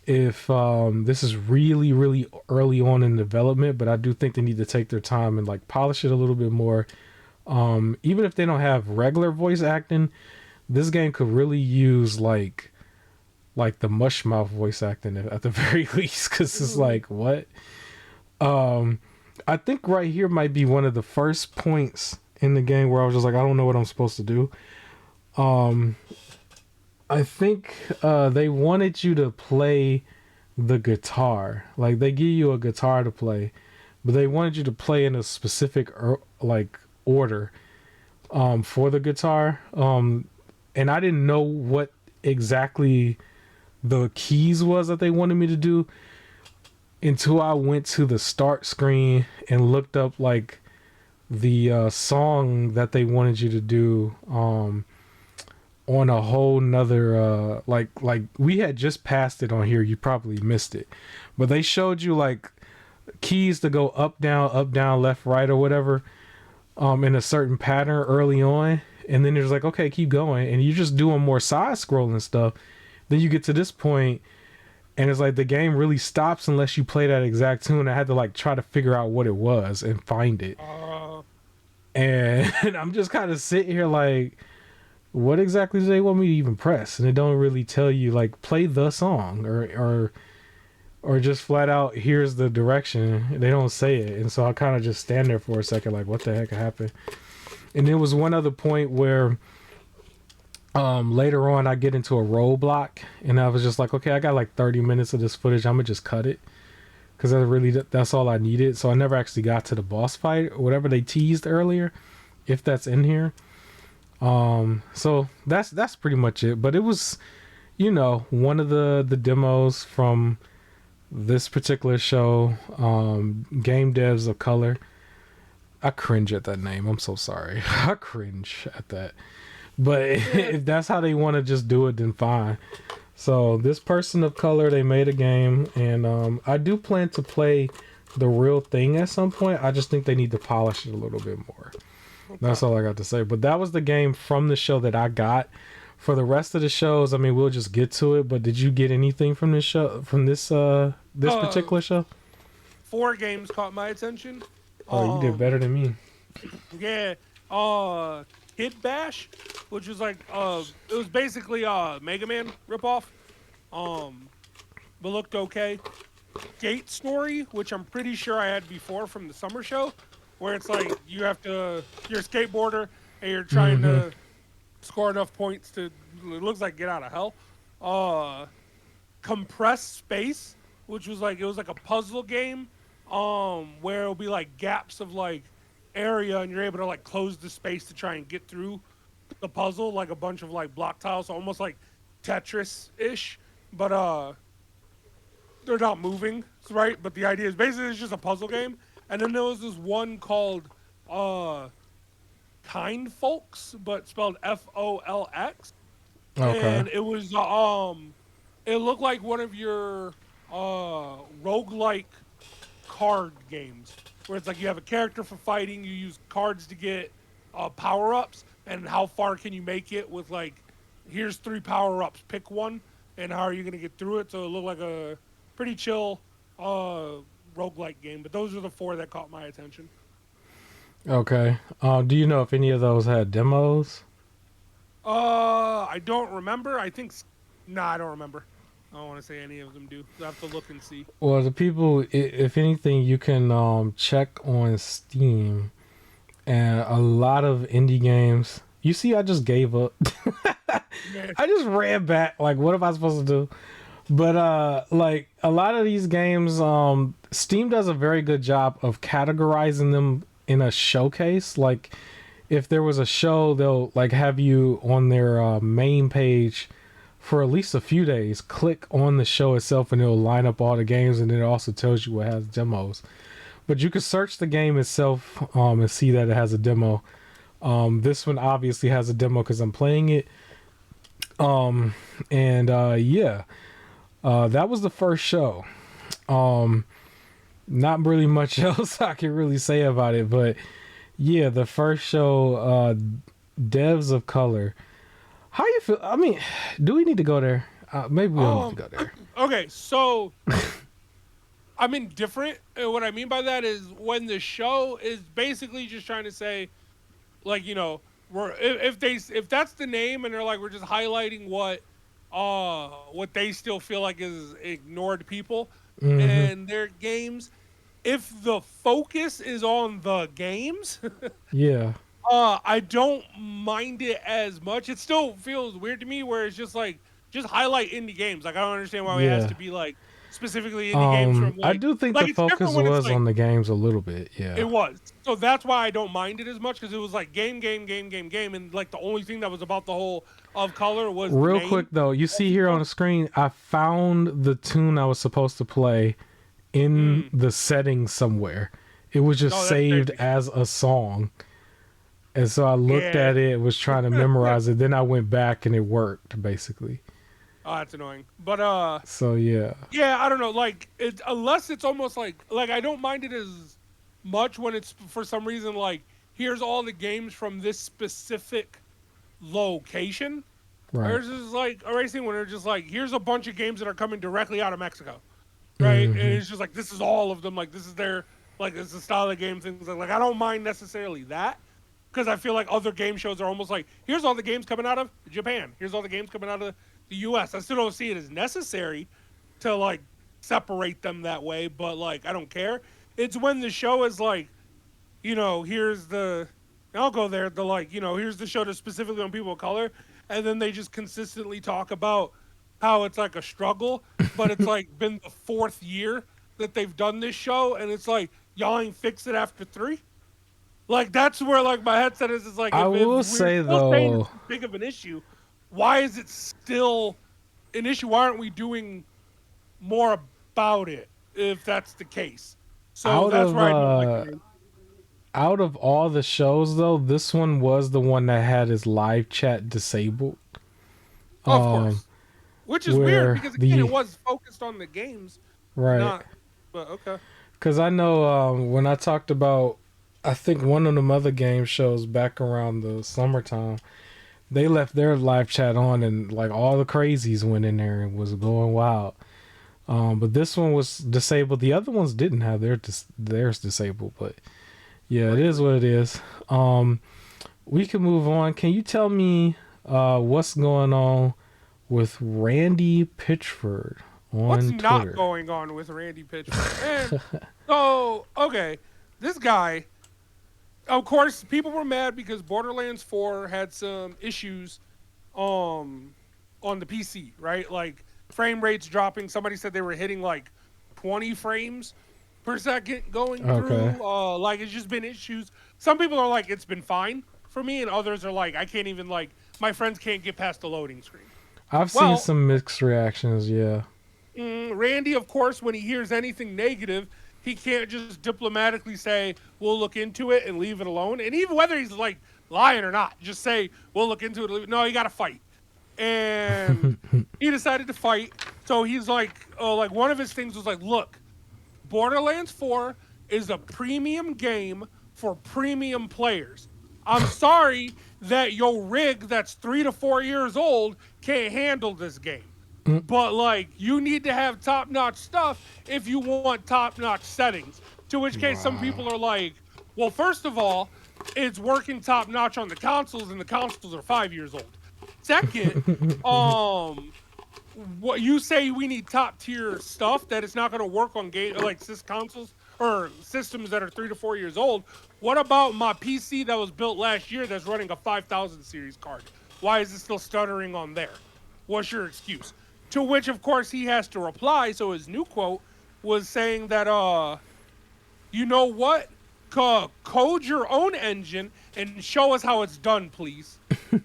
if this is really early on in development, but I do think they need to take their time and like polish it a little bit more. Even if they don't have regular voice acting, this game could really use like the mushmouth voice acting at the very least, because it's like, what? I think right here might be one of the first points in the game where I was just like, I don't know what I'm supposed to do. I think they wanted you to play the guitar. Like they give you a guitar to play, but they wanted you to play in a specific like order for the guitar. And I didn't know what exactly the keys was that they wanted me to do until I went to the start screen and looked up like the song that they wanted you to do on a whole nother like we had just passed it on here. You probably missed it, but they showed you like keys to go up down left right or whatever in a certain pattern early on, and then there's like, okay, keep going, and you're just doing more side scrolling stuff. Then you get to this point and it's like the game really stops unless you play that exact tune. I had to like try to figure out what it was and find it. And I'm just kind of sitting here like, what exactly do they want me to even press? And they don't really tell you like play the song or just flat out here's the direction. They don't say it, and so I kind of just stand there for a second like, what the heck happened? And there was one other point where later on I get into a roadblock, and I was just like, okay, I got like 30 minutes of this footage, I'm gonna just cut it, because that's all I needed. So I never actually got to the boss fight or whatever they teased earlier, if that's in here. So that's pretty much it. But it was, one of the demos from this particular show, Game Devs of Color. I cringe at that name. I'm so sorry. I cringe at that. But if that's how they want to just do it, then fine. So this person of color, they made a game, and I do plan to play the real thing at some point. I just think they need to polish it a little bit more. Okay. That's all I got to say. But that was the game from the show that I got. For the rest of the shows, I mean, we'll just get to it. But did you get anything from this show? From this particular show? 4 games caught my attention. Oh, you did better than me. Yeah. Kid Bash, which was like it was basically a Mega Man ripoff, but looked okay. Gate Story, which I'm pretty sure I had before from the summer show, where it's like you're a skateboarder and you're trying to score enough points to, it looks like, get out of hell. Compressed Space, which was like, it was like a puzzle game, where it'll be like gaps of like area, and you're able to like close the space to try and get through the puzzle, like a bunch of like block tiles, so almost like Tetris-ish, but they're not moving, right? But the idea is basically it's just a puzzle game. And then there was this one called Kind Folks, but spelled Folx. Okay. And it was it looked like one of your roguelike card games, where it's like you have a character for fighting, you use cards to get power-ups, and how far can you make it with like, here's 3 power-ups, pick one, and how are you going to get through it? So it looked like a pretty chill roguelike game, but those are the 4 that caught my attention. Okay. Do you know if any of those had demos? I don't remember. I don't remember. I don't want to say any of them do. I have to look and see. Well, the people, if anything, you can check on Steam, and a lot of indie games. You see, I just gave up. I just ran back. Like, what am I supposed to do? But like a lot of these games, Steam does a very good job of categorizing them in a showcase. Like, if there was a show, they'll like have you on their main page for at least a few days. Click on the show itself, and it'll line up all the games, and it also tells you what has demos. But you can search the game itself and see that it has a demo. This one obviously has a demo because I'm playing it. And yeah, that was the first show. Not really much else I can really say about it, but yeah, the first show, Devs of Color. How you feel? I mean, do we need to go there? Maybe we don't need to go there. Okay, so I'm indifferent. And what I mean by that is when the show is basically just trying to say, like, we're if that's the name and they're like we're just highlighting what they still feel like is ignored people Mm-hmm. and their games. If the focus is on the games, Yeah, I don't mind it as much. It still feels weird to me where it's just like just highlight indie games. Like I don't understand why it has yeah. to be like specifically indie games from I do think the it's different focus when it's was like on the games a little bit. it Yeah. was. So that's why I don't mind it as much because it was like game, and like the only thing that was about the whole of color was the Real quick name. though, you see here on the screen, I found the tune I was supposed to play in Mm. the settings somewhere. It was just No, that's saved crazy. as a song. And so I looked Yeah. at it, was trying to memorize it. Then I went back and it worked basically. Oh, that's annoying. But So yeah. yeah, I don't know. Like it unless it's almost like I don't mind it as much when it's for some reason like here's all the games from this specific location. Right. Ours is like a racing when they're just like here's a bunch of games that are coming directly out of Mexico, right? And Hmm. it's just like this is all of them. Like this is their like it's the style of game things. Like I don't mind necessarily that because I feel like other game shows are almost like here's all the games coming out of Japan. Here's all the games coming out of the U.S. I still don't see it as necessary to like separate them that way, but like I don't care. It's when the show is like, here's the I'll go there, the like, here's the show that's specifically on people of color, and then they just consistently talk about how it's like a struggle, but it's like been the fourth year that they've done this show, and it's like y'all ain't fix it after three. Like that's where like my headset is like I if will we're say still saying it's though, big of an issue, why is it still an issue? Why aren't we doing more about it if that's the case? So out that's of where I don't like the name. out of all the shows though, this one was the one that had his live chat disabled. Of Um course, which is weird where because again, it the was focused on the games, right. not. But okay. Cause I know when I talked about, I think one of them other game shows back around the summertime, they left their live chat on and like all the crazies went in there and was going wild. But this one was disabled. The other ones didn't have theirs disabled. But yeah, it is Weird. what it is. We can move on. Can you tell me what's going on with Randy Pitchford What's on not Twitter? going on with Randy Pitchford? And so okay, this guy. Of course, people were mad because Borderlands 4 had some issues on the PC, right? Like frame rates dropping. Somebody said they were hitting like 20 frames per second going Okay. through. Like it's just been issues. Some people are like it's been fine for me, and others are like I can't even like my friends can't get past the loading screen. I've seen Well, some mixed reactions. Yeah. Randy, of course, when he hears anything negative, he can't just diplomatically say, we'll look into it and leave it alone. And even whether he's like lying or not, just say, we'll look into it. No, you got to fight. And he decided to fight. So he's like one of his things was like, look, Borderlands 4 is a premium game for premium players. I'm sorry that your rig that's 3 to 4 years old can't handle this game. But like you need to have top-notch stuff if you want top-notch settings. To which case some Wow. people are like, well, first of all, it's working top-notch on the consoles and the consoles are 5 years old. Second, what you say we need top tier stuff that it's not going to work on game like consoles or systems that are 3 to 4 years old. What about my PC that was built last year that's running a 5000 series card? Why is it still stuttering on there? What's your excuse? To which, of course, he has to reply. So his new quote was saying that, you know what? code your own engine and show us how it's done, please.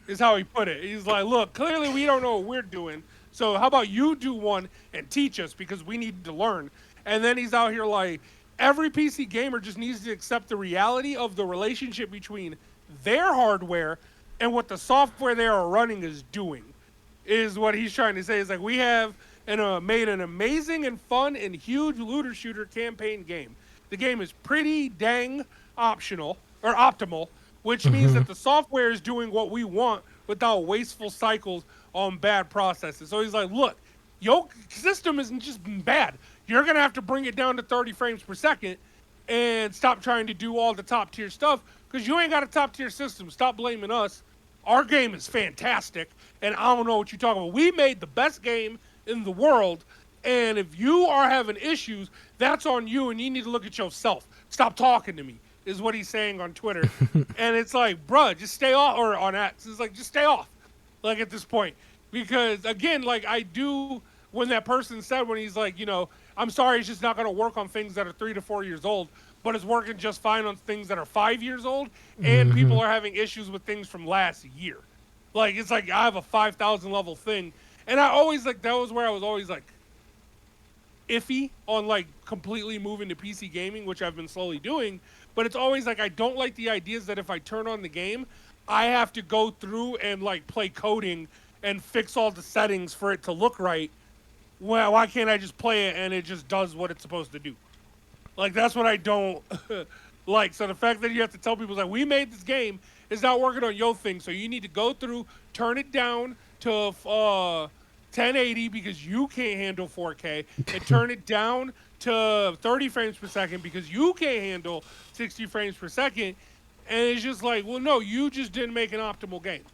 Is how he put it. He's like, look, clearly we don't know what we're doing. So how about you do one and teach us because we need to learn. And then he's out here like, every PC gamer just needs to accept the reality of the relationship between their hardware and what the software they are running is doing. Is what he's trying to say. Is like, we have made an amazing and fun and huge looter shooter campaign game. The game is pretty dang optimal, which means that the software is doing what we want without wasteful cycles on bad processes. So he's like, look, your system isn't just bad. You're going to have to bring it down to 30 frames per second and stop trying to do all the top tier stuff because you ain't got a top tier system. Stop blaming us. Our game is fantastic, and I don't know what you're talking about. We made the best game in the world, and if you are having issues, that's on you, and you need to look at yourself. Stop talking to me, is what he's saying on Twitter. And it's like, bruh, just stay off, or on X. It's like, just stay off, like, at this point. Because, again, like, I do, when that person said, when he's like, you know, I'm sorry, it's just not going to work on things that are 3 to 4 years old, but it's working just fine on things that are 5 years old, and people are having issues with things from last year. Like, it's like, I have a 5,000 level thing, and I always, like, that was where I was always, like, iffy on, like, completely moving to PC gaming, which I've been slowly doing, but it's always, like, I don't like the ideas that if I turn on the game, I have to go through and, like, play coding and fix all the settings for it to look right. Well, why can't I just play it and it just does what it's supposed to do? Like, that's what I don't like. So the fact that you have to tell people, like, we made this game, it's not working on your thing, so you need to go through, turn it down to 1080 because you can't handle 4K, and turn it down to 30 frames per second because you can't handle 60 frames per second. And it's just like, well, no, you just didn't make an optimal game.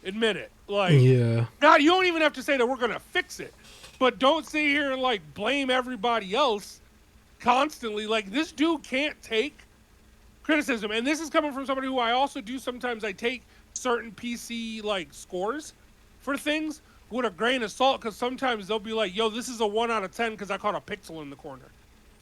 Admit it. Like, Yeah. now you don't even have to say that we're going to fix it, but don't sit here and, like, blame everybody else constantly. Like, this dude can't take criticism, and this is coming from somebody who I also do sometimes. I take certain PC, like, scores for things with a grain of salt, because sometimes they'll be like, yo, this is a 1 out of 10 because I caught a pixel in the corner.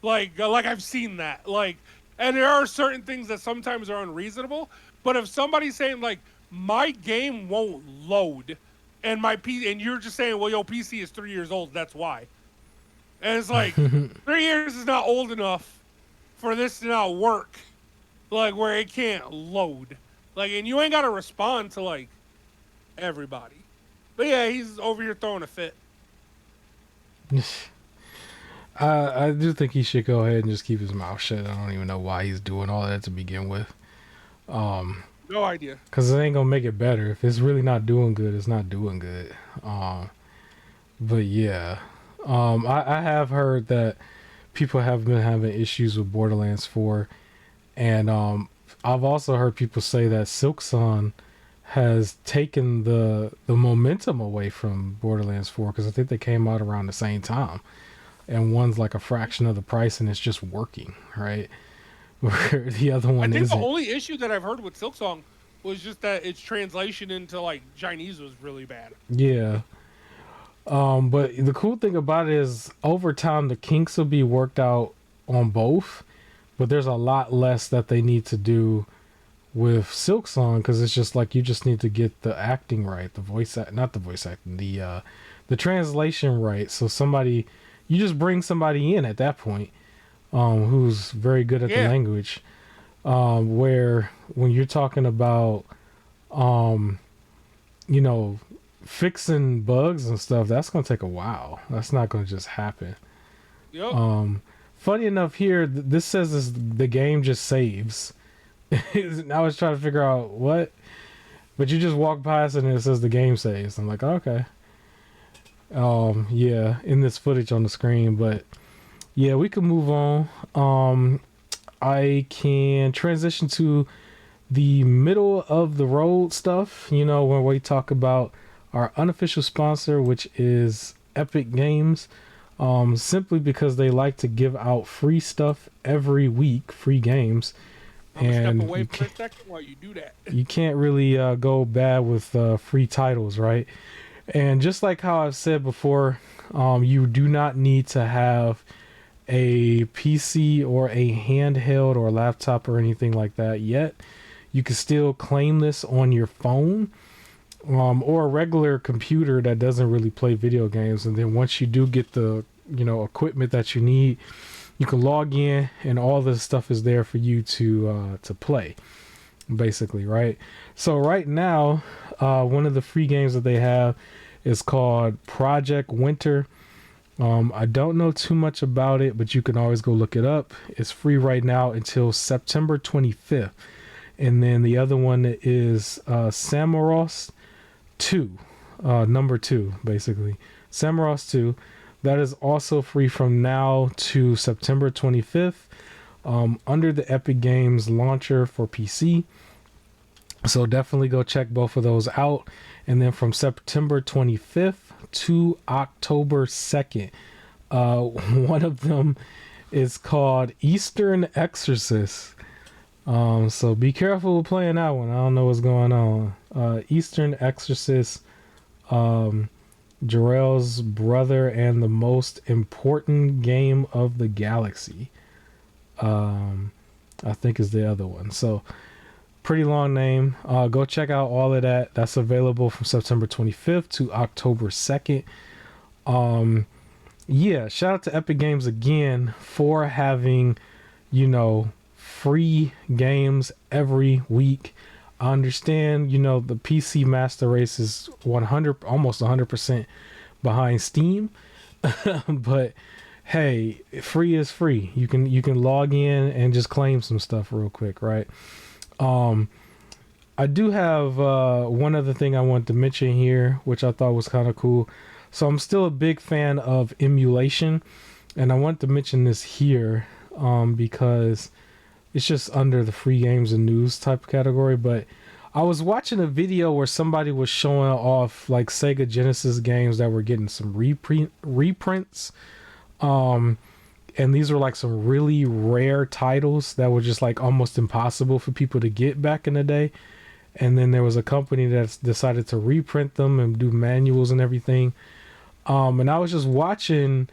Like I've seen that. Like, and there are certain things that sometimes are unreasonable, but if somebody's saying, like, my game won't load, and and you're just saying, well, yo, PC is 3 years old, that's why. And it's like, 3 years is not old enough for this to not work. Like, where it can't load. Like, and you ain't got to respond to, like, everybody. But yeah, he's over here throwing a fit. I do think he should go ahead and just keep his mouth shut. I don't even know why he's doing all that to begin with. No idea. Because it ain't going to make it better. If it's really not doing good, it's not doing good. But yeah. I have heard that people have been having issues with Borderlands 4, and I've also heard people say that Silksong has taken the momentum away from Borderlands 4, because I think they came out around the same time, and one's like a fraction of the price and it's just working, right? Where the other one I think isn't. the only issue that I've heard with Silksong was just that its translation into, like, Chinese was really bad. Yeah. But the cool thing about it is over time the kinks will be worked out on both, but there's a lot less that they need to do with Silksong, because it's just like you just need to get the acting right, the translation right. So you just bring somebody in at that point who's very good at the language, where when you're talking about fixing bugs and stuff, that's going to take a while. That's not going to just happen. Yep. Funny enough, here this says the game just saves. I was trying to figure out what, but you just walk past it and it says the game saves. I'm like, okay. Yeah, in this footage on the screen, but yeah, we can move on. I can transition to the middle of the road stuff, when we talk about our unofficial sponsor, which is Epic Games, simply because they like to give out free stuff every week, free games. I'm gonna step away for a second while you do that. You can't really go bad with free titles, right? And just like how I've said before, you do not need to have a PC or a handheld or laptop or anything like that yet, you can still claim this on your phone, or a regular computer that doesn't really play video games. And then once you do get the equipment that you need, you can log in and all this stuff is there for you to play, basically, right? So right now, one of the free games that they have is called Project Winter. I don't know too much about it, but you can always go look it up. It's free right now until September 25th. And then the other one is Samaros 2, number 2, basically. Samaros 2. That is also free from now to September 25th, under the Epic Games launcher for PC. So definitely go check both of those out. And then from September 25th to October 2nd, one of them is called Eastern Exorcist. So be careful with playing that one. I don't know what's going on. Eastern Exorcist, Jarrell's brother and the most important game of the galaxy, I think is the other one. So pretty long name. Go check out all of that. That's available from September 25th to October 2nd. Yeah, shout out to Epic Games again for having, free games every week. I understand, the PC master race is almost 100% behind Steam, but hey, free is free. You can log in and just claim some stuff real quick, right? I do have one other thing I want to mention here, which I thought was kind of cool. So I'm still a big fan of emulation, and I want to mention this here because it's just under the free games and news type category. But I was watching a video where somebody was showing off like Sega Genesis games that were getting some reprints. And these were like some really rare titles that were just like almost impossible for people to get back in the day. And then there was a company that's decided to reprint them and do manuals and everything. And I was just watching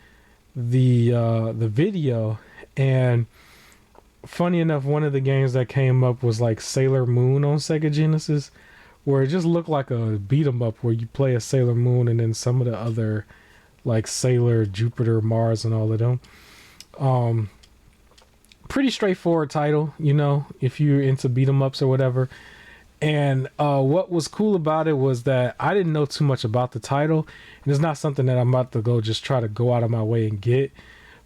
the video, and funny enough, one of the games that came up was like Sailor Moon on Sega Genesis, where it just looked like a beat 'em up where you play a Sailor Moon and then some of the other like Sailor, Jupiter, Mars, and all of them. Pretty straightforward title, if you're into beat 'em ups or whatever. And what was cool about it was that I didn't know too much about the title, and it's not something that I'm about to try to go out of my way and get.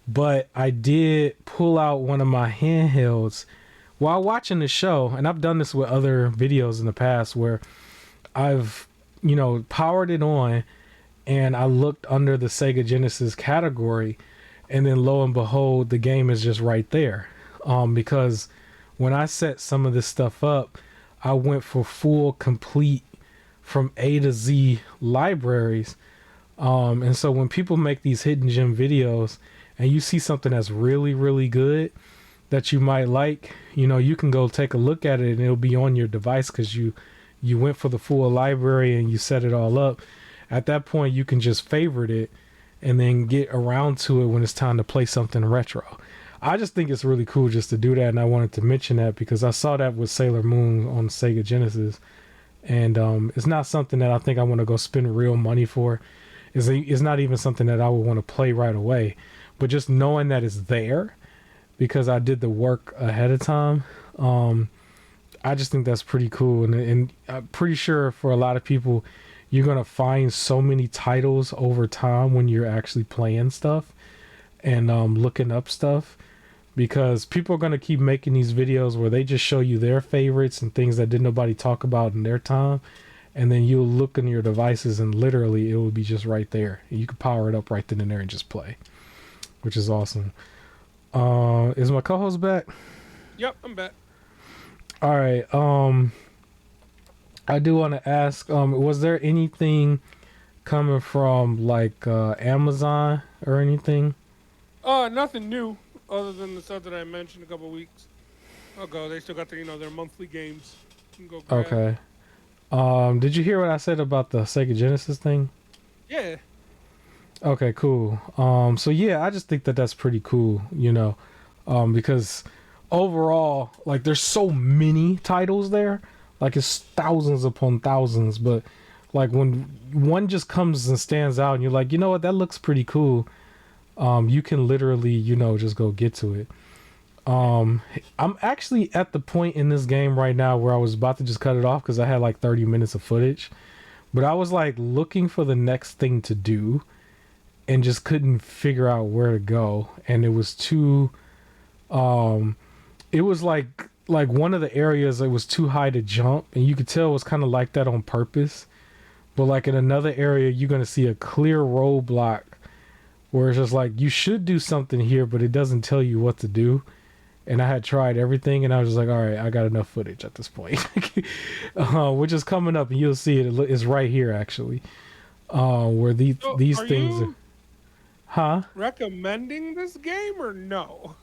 But I did pull out one of my handhelds while watching the show, and I've done this with other videos in the past where I've, powered it on, and I looked under the Sega Genesis category, and then lo and behold, the game is just right there. Because when I set some of this stuff up, I went for full, complete, from A to Z libraries. And so when people make these hidden gem videos and you see something that's really, really good that you might like, you can go take a look at it and it'll be on your device because you went for the full library and you set it all up. At that point, you can just favorite it and then get around to it when it's time to play something retro. I just think it's really cool just to do that, and I wanted to mention that because I saw that with Sailor Moon on Sega Genesis, and it's not something that I think I want to go spend real money for. It's not even something that I would want to play right away, but just knowing that it's there because I did the work ahead of time, I just think that's pretty cool, and I'm pretty sure for a lot of people, you're gonna find so many titles over time when you're actually playing stuff and looking up stuff. Because people are going to keep making these videos where they just show you their favorites and things that didn't nobody talk about in their time. And then you'll look in your devices and literally it will be just right there. You can power it up right then and there and just play, which is awesome. Is my co-host back? Yep, I'm back. All right. I do want to ask, was there anything coming from like Amazon or anything? Nothing new. Other than the stuff that I mentioned a couple weeks ago, they still got their monthly games. You can go grab. Okay. Did you hear what I said about the Sega Genesis thing? Yeah. Okay, cool. So yeah, I just think that that's pretty cool, because overall, like, there's so many titles there, like it's thousands upon thousands, but like when one just comes and stands out, and you're like, you know what, that looks pretty cool. You can literally, just go get to it. Um, I'm actually at the point in this game right now where I was about to just cut it off because I had like 30 minutes of footage, but I was like looking for the next thing to do and just couldn't figure out where to go, and it was too um it was like one of the areas that was too high to jump, and you could tell it was kind of like that on purpose. But like in another area, you're going to see a clear roadblock where it's just like you should do something here, but it doesn't tell you what to do. And I had tried everything, and I was just like, all right, I got enough footage at this point. Which is coming up, and you'll see it's right here actually, where So, these are things you huh. recommending this game or no?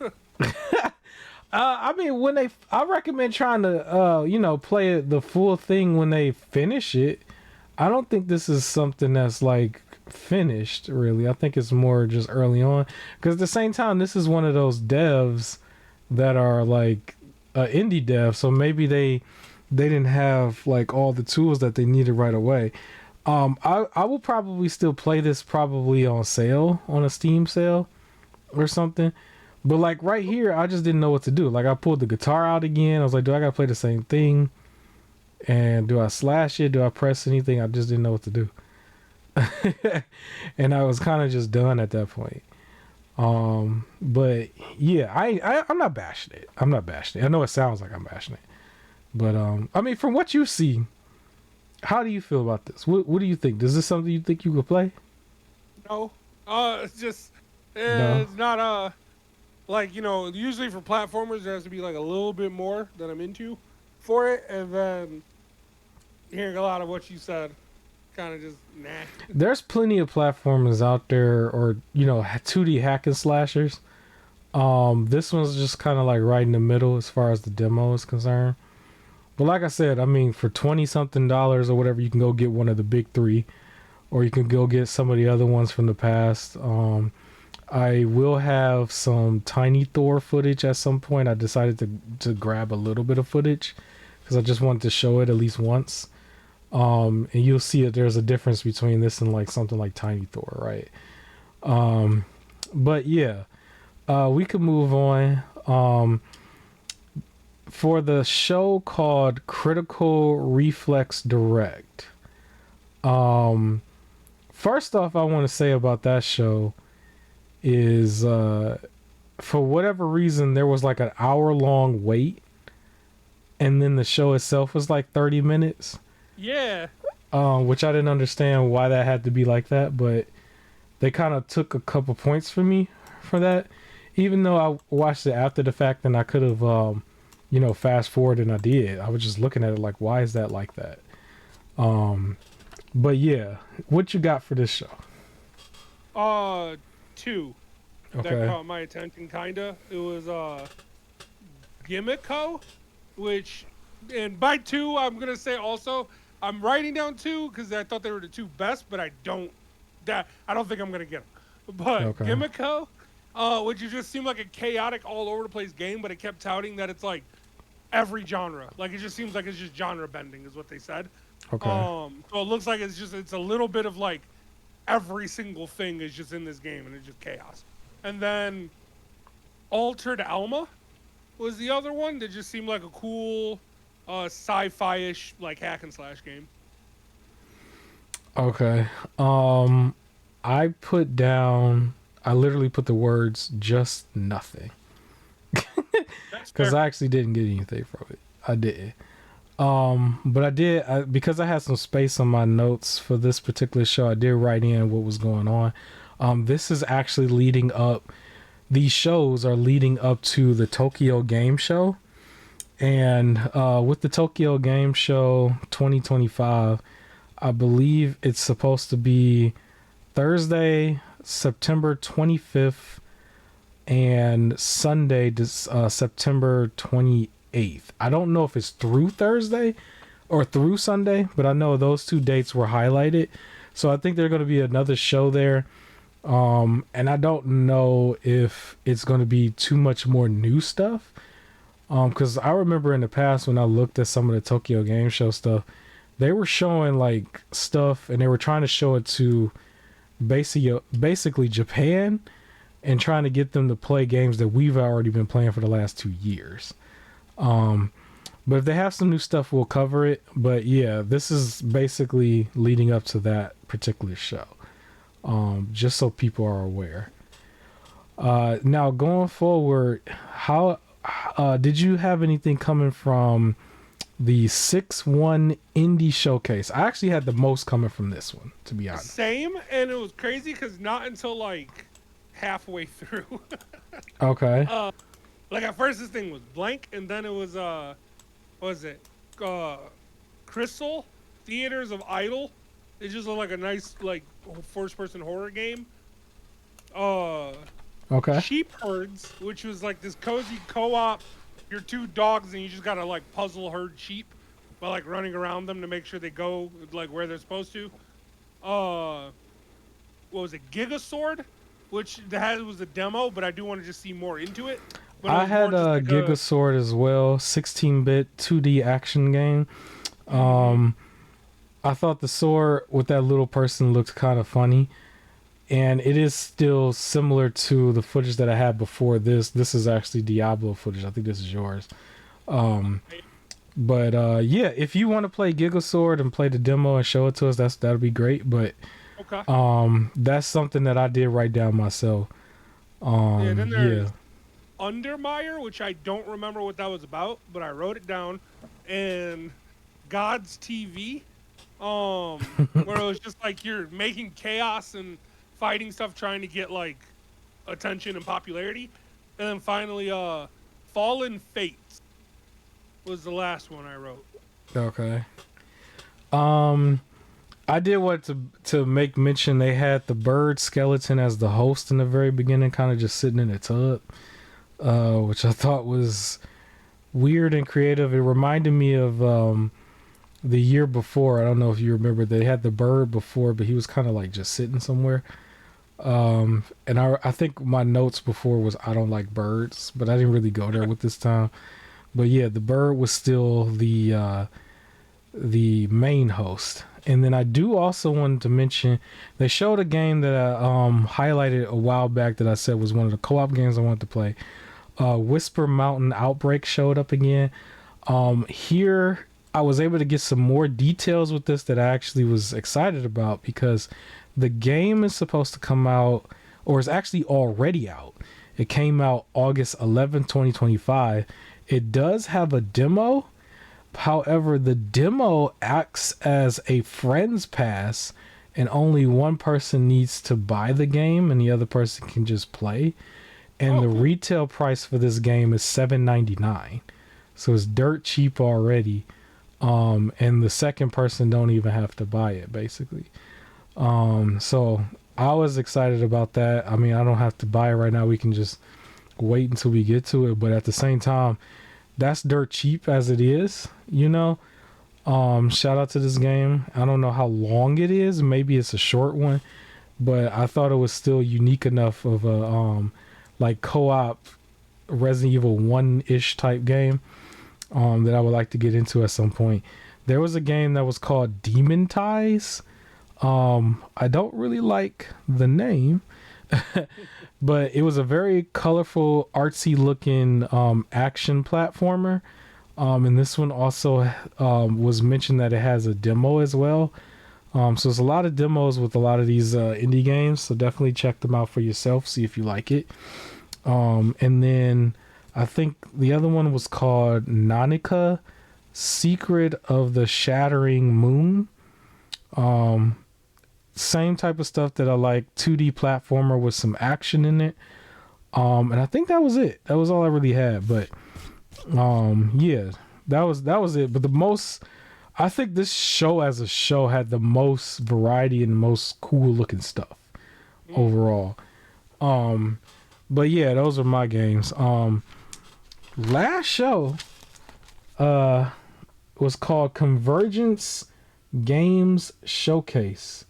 I mean, I recommend trying to, play it the full thing when they finish it. I don't think this is something that's like finished, really. I think it's more just early on. Because at the same time, this is one of those devs that are like indie dev, so maybe they didn't have like all the tools that they needed right away. I will probably still play this probably on sale, on a Steam sale or something. But like right here, I just didn't know what to do. Like I pulled the guitar out again. I was like, do I gotta play the same thing? And do I slash it? Do I press anything? I just didn't know what to do. And I was kind of just done at that point. But yeah, I'm not bashing it. I'm not bashing it. I know it sounds like I'm bashing it, but I mean, from what you see, how do you feel about this? What do you think? Is this something you think you could play? No. It's just No. it's not like usually for platformers there has to be like a little bit more that I'm into for it, and then hearing a lot of what you said, kind of just nah. There's plenty of platformers out there, or 2D hack and slashers. This one's just kind of like right in the middle as far as the demo is concerned. But like I said, I mean, for 20 something dollars or whatever, you can go get one of the big three, or you can go get some of the other ones from the past. I will have some Tiny Thor footage at some point. I decided to grab a little bit of footage because I just wanted to show it at least once. And you'll see that there's a difference between this and like something like Tiny Thor, right? But yeah, we could move on. For the show called Critical Reflex Direct. First off, I want to say about that show is for whatever reason there was like an hour long wait, and then the show itself was like 30 minutes. Yeah. Which I didn't understand why that had to be like that, but they kind of took a couple points from me for that. Even though I watched it after the fact, and I could have, fast forward, and I did. I was just looking at it like, why is that like that? But yeah, what you got for this show? Two Okay. that caught my attention, kinda. It was Gimmico, which, and by two, I'm gonna say also, I'm writing down two because I thought they were the two best, but I don't think I'm gonna get them. But Okay. Gimmico, which just seemed like a chaotic, all over the place game, but it kept touting that it's like every genre. Like it just seems like it's just genre bending, is what they said. Okay. So it looks like it's a little bit of like every single thing is just in this game, and it's just chaos. And then Altered Alma was the other one that just seemed like a cool sci-fi-ish like hack and slash game. Okay. I put down. I literally put the words "just nothing" That's because fair. I actually didn't get anything from it. I didn't. But because I had some space on my notes for this particular show. I did write in what was going on. This is actually leading up. These shows are leading up to the Tokyo Game Show, and with the Tokyo Game Show 2025, I believe it's supposed to be Thursday, September 25th, and Sunday, September 28th. I don't know if it's through Thursday or through Sunday, but I know those two dates were highlighted. So I think there's going to be another show there. And I don't know if it's going to be too much more new stuff. Because I remember in the past when I looked at some of the Tokyo Game Show stuff, they were showing like stuff and they were trying to show it to basically Japan and trying to get them to play games that we've already been playing for the last 2 years. Um, but if they have some new stuff, we'll cover it. But yeah, this is basically leading up to that particular show. Just so people are aware. Now going forward, how did you have anything coming from the 6-1 indie showcase? I actually had the most coming from this one, to be honest. Same, and it was crazy because not until like halfway through. Okay. Like at first this thing was blank, and then it was what was it? Crystal Theaters of Idol. It just looked like a nice like first person horror game. Okay. Sheep Herds, which was like this cozy co-op. You're two dogs and you just gotta like puzzle herd sheep by like running around them to make sure they go like where they're supposed to. What was it? Gigasword, which was a demo, but I do want to just see more into it. But I had a Gigasword as well, 16-bit 2D action game. I thought the sword with that little person looked kind of funny, and it is still similar to the footage that I had before this. This is actually Diablo footage. I think this is yours. But yeah, if you want to play Gigasword and play the demo and show it to us, that'll be great. But okay. That's something that I did write down myself. Then there's Undermire, which I don't remember what that was about, but I wrote it down. And God's TV, where it was just like you're making chaos and fighting stuff, trying to get like attention and popularity. And then finally, Fallen Fates was the last one I wrote. Okay. I did want to make mention they had the bird skeleton as the host in the very beginning, kind of just sitting in a tub, which I thought was weird and creative. It reminded me of the year before. I don't know if you remember, they had the bird before, but he was kind of like just sitting somewhere. And I think my notes before was I don't like birds, but I didn't really go there with this time. But yeah, the bird was still the main host. And then I do also want to mention they showed a game that I highlighted a while back that I said was one of the co-op games I wanted to play. Whisper Mountain Outbreak showed up again. Here I was able to get some more details with this that I actually was excited about, because the game is supposed to come out, or is actually already out. It came out August 11th, 2025. It does have a demo. However, the demo acts as a friend's pass, and only one person needs to buy the game and the other person can just play. And the retail price for this game is $7.99. So it's dirt cheap already. And the second person don't even have to buy it, basically. So I was excited about that. I mean, I don't have to buy it right now. We can just wait until we get to it. But at the same time, that's dirt cheap as it is, you know. Shout out to this game. I don't know how long it is. Maybe it's a short one, but I thought it was still unique enough of a like co-op Resident Evil 1-ish type game that I would like to get into at some point. There was a game that was called Demon Ties. I don't really like the name, but it was a very colorful, artsy looking action platformer. And this one also was mentioned that it has a demo as well. So there's a lot of demos with a lot of these indie games. So definitely check them out for yourself. See if you like it. And then I think the other one was called Nanika, Secret of the Shattering Moon. Same type of stuff that I like, 2D platformer with some action in it. And I think that was it. That was all I really had. But yeah, that was it. But the most, I think this show as a show had the most variety and the most cool looking stuff overall. But yeah, those are my games. Last show was called Convergence Games Showcase.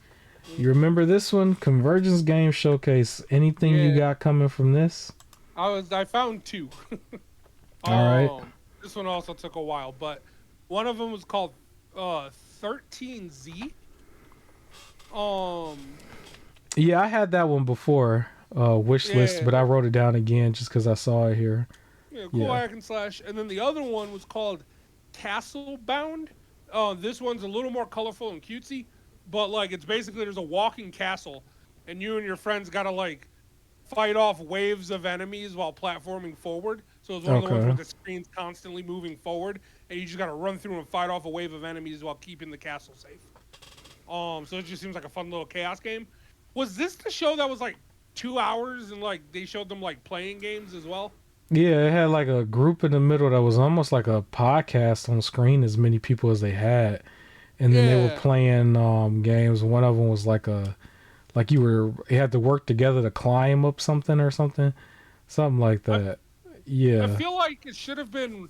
You remember this one? Convergence Game Showcase. Anything you Yeah, got coming from this? I found two. All right. This one also took a while, but one of them was called 13Z. Um, Yeah, I had that one before. Wish list, yeah, but I wrote it down again just because I saw it here. yeah, cool Yeah. hack and slash. And then the other one was called Castle Bound. This one's a little more colorful and cutesy, but like it's basically there's a walking castle, and you and your friends gotta like fight off waves of enemies while platforming forward. So it's one of the ones where Okay. the screen's constantly moving forward, and you just gotta run through and fight off a wave of enemies while keeping the castle safe. So it just seems like a fun little chaos game. Was this the show that was like 2 hours and like they showed them like playing games as well? Yeah, it had like a group in the middle that was almost like a podcast on screen, as many people as they had. And then they were Yeah, playing games. One of them was like you had to work together to climb up something or something like I that. I Yeah, feel like it should have been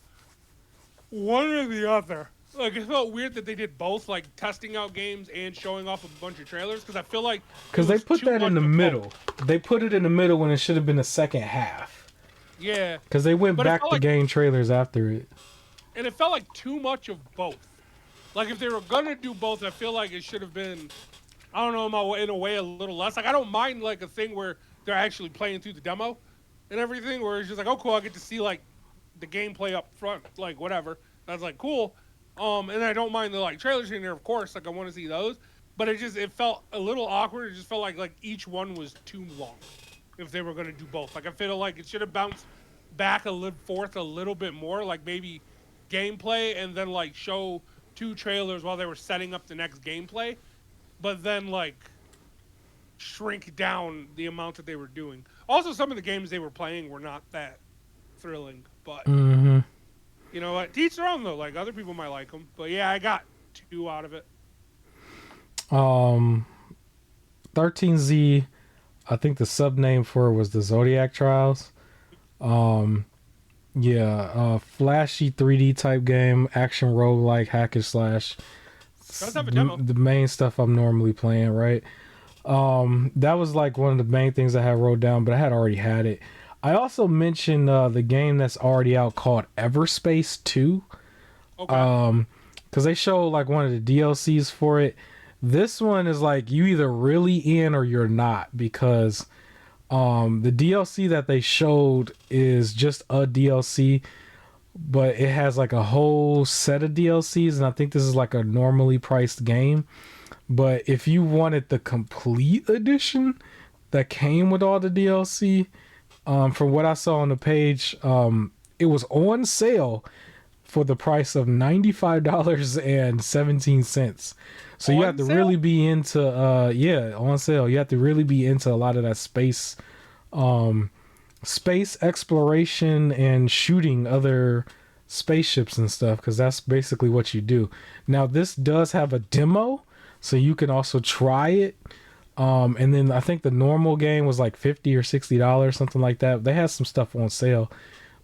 one or the other. Like it felt weird that they did both, like testing out games and showing off a bunch of trailers. Because I feel like it because they was put too that in much the of both. middle. They put it in the middle when it should have been the second half. Yeah, Because they went but it back felt to like game trailers after it. it felt like too much of both. Like if they were gonna do both, I feel like it should have been. I don't know, in a way a little less. Like I don't mind like a thing where they're actually playing through the demo and everything, where it's just like, oh cool, I get to see like the gameplay up front, like whatever. That's like cool. And I don't mind the like trailers in there, of course. Like I want to see those, but it felt a little awkward. It just felt like each one was too long. If they were gonna do both, like I feel like it should have bounced back a little forth a little bit more, like maybe gameplay and then like show two trailers while they were setting up the next gameplay, but then like shrink down the amount that they were doing. Also, some of the games they were playing were not that thrilling, but Hmm. you know what? Teach their own though. Like other people might like them, but yeah, I got two out of it. Um, 13Z. I think the sub name for it was the Zodiac Trials. Um, yeah, flashy 3D type game, action roguelike, hack and slash. Does have a demo. The main stuff I'm normally playing, right? That was like one of the main things I had wrote down, but I had already had it. I also mentioned the game that's already out called Everspace 2. Okay. Because they show like one of the DLCs for it. This one is like you either really in or you're not, because the DLC that they showed is just a DLC, but it has like a whole set of DLCs, and I think this is like a normally priced game. But if you wanted the complete edition that came with all the DLC, from what I saw on the page, it was on sale for the price of $95.17. So you have On to sale? really be into yeah, on sale. You have to really be into a lot of that um space exploration and shooting other spaceships and stuff, because that's basically what you do. Now this does have a demo, so you can also try it. And then I think the normal game was like $50 or $60, something like that. They had some stuff on sale,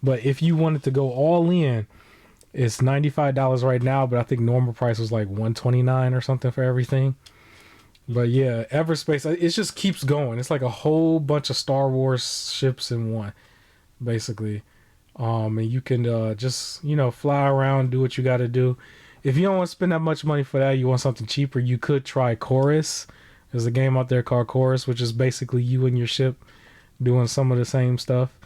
but if you wanted to go all in, it's $95 right now. But I think normal price was like $129 or something for everything. But yeah, Everspace, it just keeps going. It's like a whole bunch of Star Wars ships in one, basically. And you can just fly around, do what you got to do. If you don't want to spend that much money for that, you want something cheaper, you could try Chorus. There's a game out there called Chorus, which is basically you and your ship doing some of the same stuff.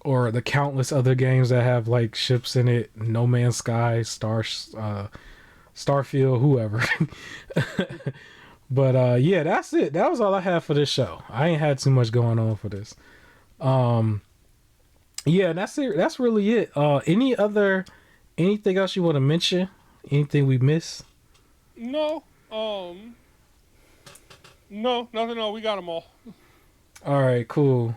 Or the countless other games that have like ships in it, No Man's Sky, Starfield, whoever. But yeah, that's it. That was all I had for this show. I ain't had too much going on for this. Um, yeah, that's it. That's really it. Anything else you want to mention? Anything we missed? No. No, nothing. No, we got them all. All right, cool.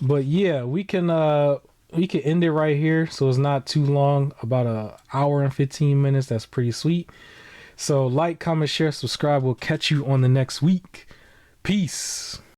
But yeah, we can end it right here, so it's not too long. About a hour and 15 minutes. That's pretty sweet. So like, comment, share, subscribe. We'll catch you on the next week. Peace.